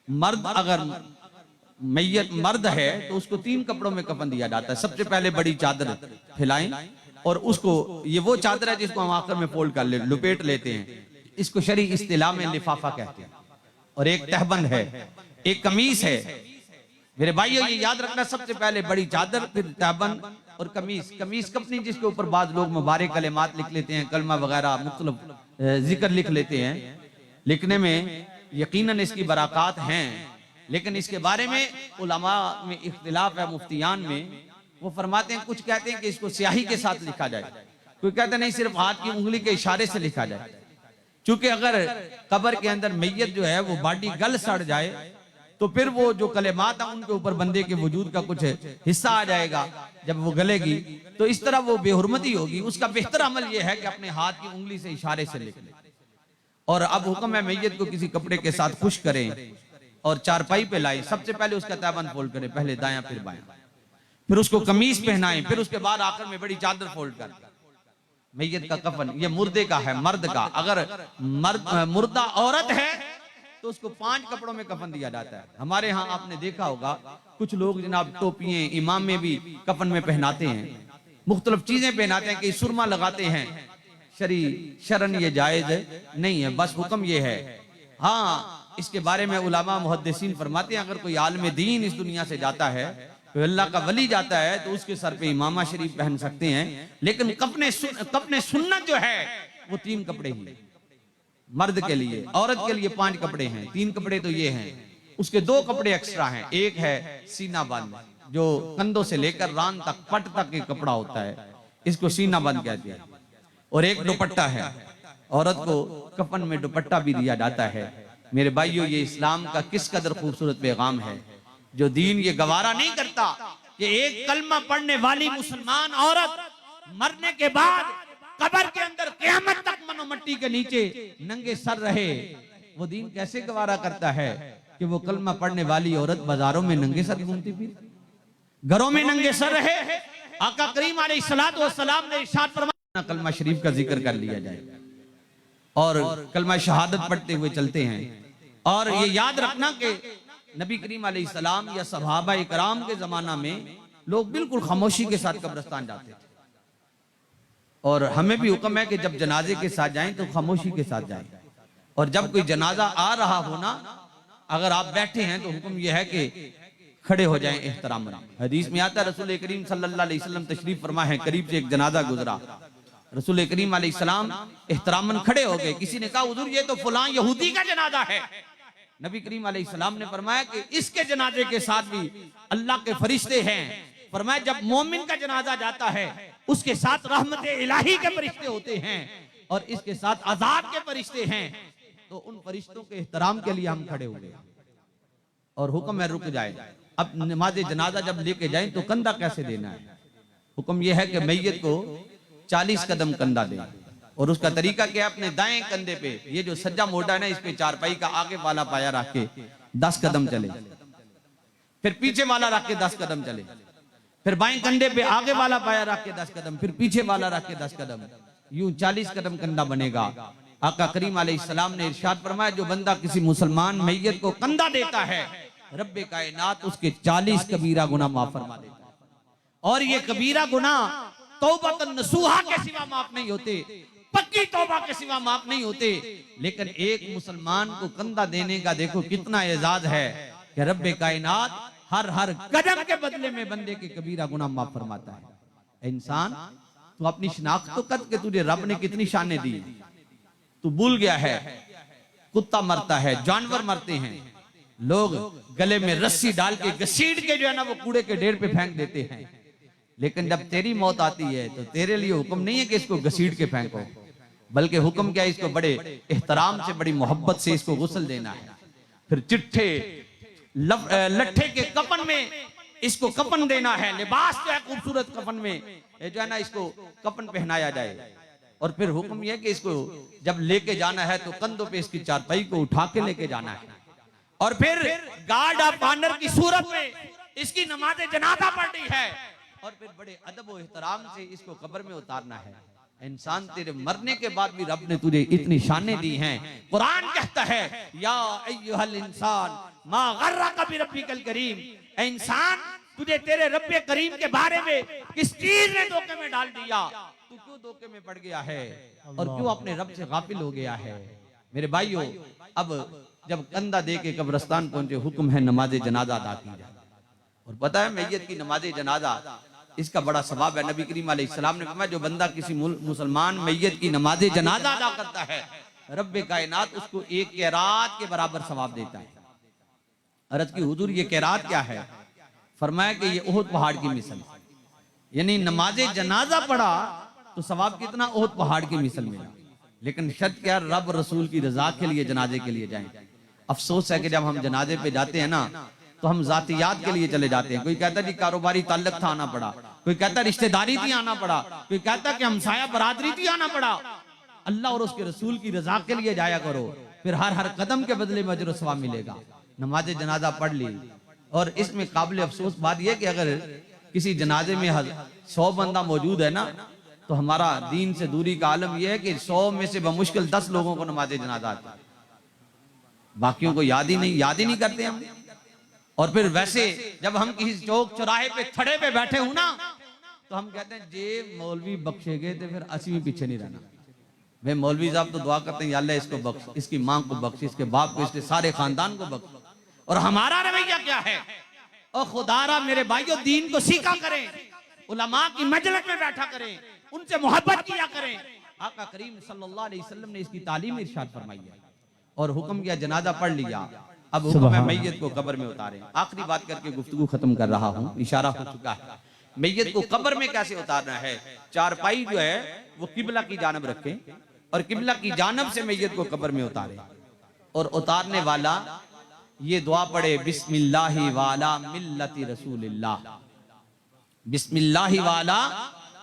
मर्द, अगर मैयत मर्द है तो उसको 3 कपड़ों में कफन दिया जाता है। सबसे पहले बड़ी चादर फैलाएं और उसको, ये वो चादर है जिसको हम आखिर में फोल्ड कर लुपेट लेते हैं, इसको शरी इस्तिलाह में लिफाफा कहते हैं। और एक तहबंद है, एक कमीज है। मेरे भाइयों, ये याद रखना, सबसे पहले बड़ी चादर, फिर तहबंद और कमीज। कमीज कपनी जिसके ऊपर बाद लोग मुबारक कलिमात लिख लेते हैं, कलमा वगैरह मुख्तलिफ जिक्र लिख लेते हैं। लिखने में यकीनन इसकी बरक़ात हैं, लेकिन इसके बारे में उलमा में इख्तिलाफ है। मुफ्तियान में वो फरमाते हैं, कुछ कहते हैं कि इसको स्याही के साथ लिखा जाए, कोई कहते नहीं सिर्फ हाथ की उंगली के इशारे से लिखा जाए, क्योंकि अगर कब्र के अंदर मैयत जो है वो बॉडी गल सड़ जाए तो फिर वो जो कलेमात है उनके ऊपर बंदे के वजूद का कुछ हिस्सा आ जाएगा। जब वो गलेगी तो इस तरह वो बेहुरमती होगी। उसका बेहतर अमल यह है कि अपने हाथ की उंगली से इशारे से लिख ले। और अब हुक्म है मैयत को किसी कपड़े के साथ खुश करें और चारपाई पे लाएं। सबसे पहले उसका तहबंद फोल्ड करें, पहले दायां फिर बायां, फिर उसको कमीज पहनाएं, फिर उसके बाद आखिर में बड़ी चादर फोल्ड कर। मैयत का कफन ये मुर्दे का है, मर्द का। अगर मुर्दा औरत है तो उसको 5 कपड़ों में कफन दिया जाता है। हमारे यहाँ आपने देखा होगा कुछ लोग जनाब टोपियां इमाम में भी कफन में पहनाते हैं, मुख्तलिफ चीजें पहनाते हैं, कई सुरमा लगाते हैं। शरन ये जायज नहीं है, बस हुक्म ये है। हाँ, इसके बारे में उलामा मुहद्दिसीन फरमाते हैं अगर कोई आलिम दीन इस दुनिया से जाता है, तो अल्लाह का वली जाता है, तो उसके सर पे इमामा शरीफ पहन सकते हैं। लेकिन कपने सुन्नत जो है वो 3 कपड़े ही मर्द के लिए, औरत के लिए 5 कपड़े हैं। 3 कपड़े तो ये हैं, उसके 2 कपड़े एक्स्ट्रा हैं। एक है सीना बंद, जो कंधों से लेकर रान तक पट तक एक कपड़ा होता है, इसको सीना बंद कहते हैं। और एक दुपट्टा है, औरत को कफन में दुपट्टा भी दिया जाता है। मेरे भाइयों, ये इस्लाम का किस कदर खूबसूरत पैगाम है, जो दीन ये गवारा नहीं करता कि एक कलमा पढ़ने वाली मुसलमान औरत मरने के बाद कब्र के अंदर क़यामत तक मनो मट्टी के नीचे नंगे सर रहे। वो दीन कैसे गवारा करता है कि वो कलमा पढ़ने वाली औरत बाजारों में नंगे सर घूमती फिरती, घरों में नंगे सर रहे। आका करीम अलैहिस्सलातु वस्सलाम ने इरशाद फरमाया कलमा शरीफ का जिक्र कर लिया जाए और कलमा शहादत पढ़ते हुए चलते हैं। और ये याद रखना कि नबी करीम अलैहिस्सलाम या सहाबा इकराम के जमाना में लोग बिल्कुल खामोशी के साथ कब्रिस्तान जाते थे, और हमें भी हुक्म है कि जब जनाजे के साथ जाएं तो खामोशी के साथ जाएं। और जब कोई जनाजा आ रहा हो ना, अगर आप बैठे हैं तो हुक्म यह है कि खड़े हो जाएं एहतराम। हदीस में आता है रसूल करीम सल्लल्लाहु अलैहि वसल्लम तशरीफ फरमा है, करीब से एक जनाजा गुजरा, रसूल करीम अलैहिस्सलाम एहतरामन खड़े हो गए। किसी ने कहा हुजूर ये तो फलां यहूदी का जनाजा है। नबी करीम अलैहिस्सलाम ने फरमाया कि इसके जनाजे के साथ भी अल्लाह के फरिश्ते हैं। फरमाया जब मोमिन का जनाजा जाता है उसके साथ रहमत इलाही के फरिश्ते होते हैं और इसके साथ अजाब के फरिश्ते हैं। तो उन फरिश्तों के एहतराम के लिए हम खड़े हुए और हुक्म है रुक जाए। अब नमाज जनाजा जब लेके जाएं तो कंधा कैसे देना है? हुक्म यह है कि मैयत को 40 कदम कंधा दें, और उसका तरीका क्या है, अपने दाएं कंधे पे ये जो सज्जा मोटा है ना, इस पे चारपाई का आगे वाला पाया रख के 10 कदम चले, फिर पीछे वाला रख के 10 कदम चले, फिर बाएं कंधे पे आगे वाला पाया रख के 10 कदम, फिर पीछे वाला रख के 10 कदम, यूं 40 कदम कंधा बनेगा। आका करीम अलैहिस्सलाम ने इरशाद फरमाया जो बंदा किसी मुसलमान मैयत को कंधा देता है, रब्बे कायनात उसके 40 कबीरा गुनाह माफ फरमा देता है। और ये कबीरा गुनाह तौबतन नसूहा के सिवा माफ नहीं होते, पक्की तौबा के सिवा माफ नहीं होते। लेकिन एक मुसलमान को कंधा देने का देखो कितना एजाज है कि रब्बे कायनात हर कदम के बदले में बंदे के कबीरा गुनाह माफ फरमाता है। इंसान तू अपनी शिनाख्त तो कर के तुझे रब ने कितनी शानें दी, तू भूल गया है। कुत्ता मरता है, जानवर मरते हैं, लोग गले में रस्सी डाल के घसीट के जो है ना वो कूड़े के ढेर पे फेंक देते हैं। लेकिन जब तेरी मौत आती है तो तेरे लिए हुक्म नहीं है कि इसको घसीट के फेंको, बल्कि हुक्म क्या है, इसको बड़े एहतराम से बड़ी मोहब्बत से इसको गुस्ल देना है। फिर चिट्ठे लट्ठे के कफन में इसको कफन देना है, लिबास जो है खूबसूरत कफन में जो है ना इसको कफन पहनाया जाए। और फिर हुक्म यह कि इसको जब लेके जाना है तो कंधों पे इसकी चारपाई को उठा के लेके जाना है, और फिर गार्ड ऑफ ऑनर की सूरत में इसकी नमाज जनाजा पढ़नी है, और फिर बड़े अदब और एहतराम से इसको कब्र में उतारना है। इंसान तेरे मरने के बाद भी रब ने तुझे इतनी शानें दी हैं। कुरान कहता है या अय्युहल इंसान मा गर्रका बिरब्बिकल करीम, ऐ इंसान तुझे तेरे रब्बे करीम के बारे में किस चीज ने धोखे में डाल दिया, तू क्यों धोखे में पड़ गया है और क्यों अपने रब से गाफिल हो गया है। मेरे भाइयों, अब जब कंधा दे के कब्रिस्तान पहुंचे, हुक्म है नमाज जनाजा अदा की जाए। और पता है मैयत की नमाज जनाजा इसका बड़ा सवाब है। नबी करीम अलैहिस्सलाम ने फरमाया जो बंदा किसी मुसलमान मैयत की नमाज जनाजा अदा करता है, रब्बे कायनात उसको 1 क़िरात के बराबर सवाब देता है। अर्ज़ की हुजूर ये क़िरात क्या है? फरमाया कि ये उहद पहाड़ की मिसल, यानी नमाज जनाजा पढ़ा तो सवाब कितना, उहद पहाड़ की मिसल मिला। लेकिन शर्त क्या, रब रसूल की रजा के लिए जनाजे के लिए जाएं। अफसोस है कि जब हम जनाजे पे जाते हैं ना तो हम जातियात के लिए चले जाते हैं। कोई कहता है जी कारोबारी ताल्लुक था आना पड़ा, कोई कहता है रिश्तेदारी थी आना पड़ा, कोई कहता है कि हमसाया बरादरी थी आना पड़ा। अल्लाह और उसके रसूल की रजा के लिए जाया करो, फिर हर कदम के बदले में अजर सवाब मिलेगा। नमाज जनाजा पढ़ ली। और इसमें काबिल अफसोस बात यह कि अगर किसी जनाजे में 100 बंदा मौजूद है ना, तो हमारा दीन से दूरी का आलम यह है कि 100 में से बमुश्किल 10 लोगों को नमाज जनाजा आती है। बाकियों को याद ही नहीं करते हम। और फिर वैसे जब हम किसी चौक चौराहे पे थड़े पे बैठे हूं ना, तो हम कहते हैं जे मौलवी बख्शे गए तो फिर असवी पीछे नहीं रहना। भाई मौलवी साहब तो दुआ करते हैं या अल्लाह इसको बख्श, इसकी मां को बख्श, इसके बाप को, इसके सारे खानदान को बख्श। और हमारा रवैया क्या है? और खुदारा मेरे भाइयों, दीन को सीखा करें, उलमा की मजलिस में बैठा करें, उनसे मोहब्बत किया करें। आका करीम सल्लल्लाहु अलैहि वसल्लम ने इसकी तालीम इरशाद फरमाई है। और हुक्म किया, जनाजा पढ़ लिया, अब हुक्म है मैयत को कब्र में उतारें। आखिरी बात करके गुफ्तगू खत्म कर रहा हूं, इशारा हो चुका है। मैयत को कब्र में कैसे उतारना है? चारपाई जो है वो किबला की जानब रखें और किबला की जानब से मैयत को कब्र में उतारें। और उतारने वाला ये दुआ पढ़े, बिस्मिल्लाहि वाला मिल्लति रसूलिल्लाह, बिस्मिल्लाहि वाला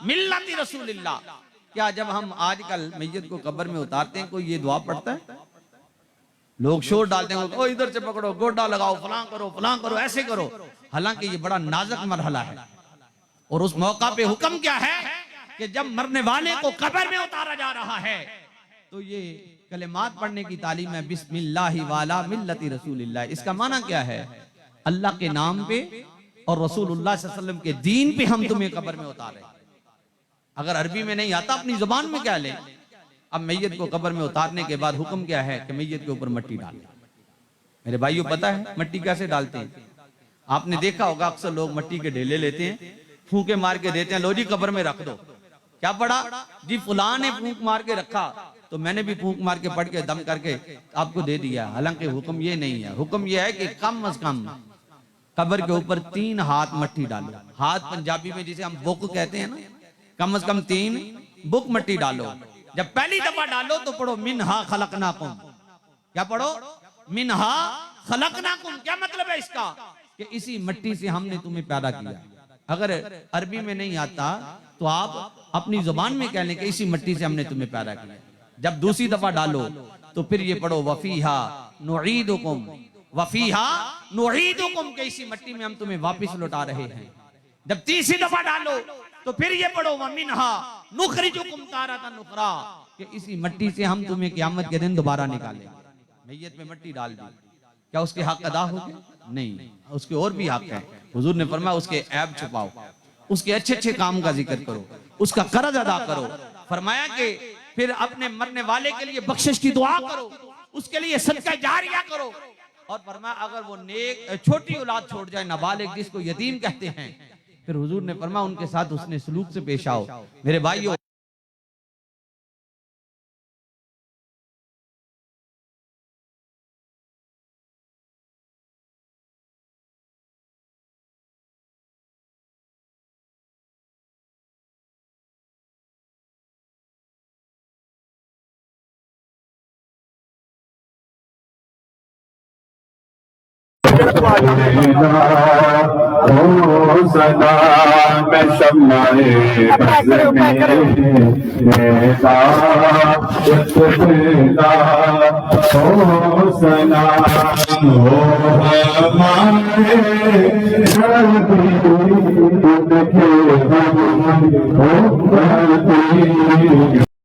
मिल्लति रसूलिल्लाह। क्या जब हम आजकल मैयत को कब्र में उतारते हैं कोई ये दुआ पढ़ता है? लोग शोर डालते हैं, ओ इधर से पकड़ो, गोडा लगाओ, फलां करो, ऐसे करो। हालांकि ये बड़ा नाजुक मरहला है। और उस मौका पे हुक्म क्या है कि जब मरने वाले को कब्र में उतारा जा रहा है तो ये कलिमात पढ़ने की तालीम है, बिस्मिल्लाहि वाला मिल्लति रसूलिल्लाह। इसका माना क्या है? अल्लाह के नाम पे और रसूलुल्लाह सल्लल्लाहु अलैहि वसल्लम के दीन पे हम तुम्हें कब्र में उतारे। अगर अरबी में नहीं आता अपनी जुबान में क्या ले। अब मैयत को कब्र में उतारने के बाद हुक्म क्या है कि मैयत के ऊपर मिट्टी डालें। मेरे भाइयों पता है मिट्टी कैसे डालते हैं? आपने देखा होगा अक्सर लोग मिट्टी के ढेले लेते हैं, फूंके मार के देते हैं, लो जी कब्र में रख दो। क्या पढ़ा जी? फुलां ने फूंक मार के रखा तो मैंने भी फूंक मार के पढ़ के दम करके आपको दे दिया। हालांकि हुक्म ये नहीं है। हुक्म ये है कि कम अज कम कब्र के ऊपर 3 हाथ मिट्टी डालो। हाथ पंजाबी में जिसे हम बुक कहते हैं ना, कम से कम 3 बुक मिट्टी डालो। जब पहली दफा डालो तो पढ़ो मिनहा खलकनाकुम। क्या पढ़ो? मिनहा खलकनाकुम। क्या मतलब है इसका? कि इसी मिट्टी से हमने तुम्हें पैदा किया। अगर अरबी में नहीं आता तो आप अपनी जुबान में कह लें कि इसी मिट्टी से हमने तुम्हें पैदा किया। जब दूसरी दफा डालो तो फिर ये पढ़ो वफीहा नुईदुकुम, वफीहा नुईदुकुम, के इसी मिट्टी में हम तुम्हें वापस लौटा रहे हैं। जब तीसरी दफा डालो तो फिर ये पढ़ो वमिनहा नुखरिजुकुम तारतन उखरा, कि इसी मिट्टी से हम तुम्हें क़यामत के दिन दोबारा निकालेंगे। मैयत में मिट्टी डाल दी, क्या उसके हक अदा हो गए? नहीं, उसके और भी हक है। हुजूर ने फरमाया उसके ऐब छुपाओ, उसके अच्छे अच्छे काम का जिक्र करो, उसका कर्ज अदा करो। फरमाया कि फिर अपने मरने वाले के लिए बख्शिश की दुआ करो, उसके लिए सदका जारिया करो। और फरमाया अगर वो नेक छोटी औलाद छोड़ जाए, नाबालिग जिसको यतीम कहते हैं, फिर हुजूर ने फरमाया उनके साथ उसने सलूक से पेश आओ। मेरे भाइयों, ओ सदा मैं शम्माए बज़ में मेरा इत्तेदा ओ सना हो हमारे जल्दी देखे हम हो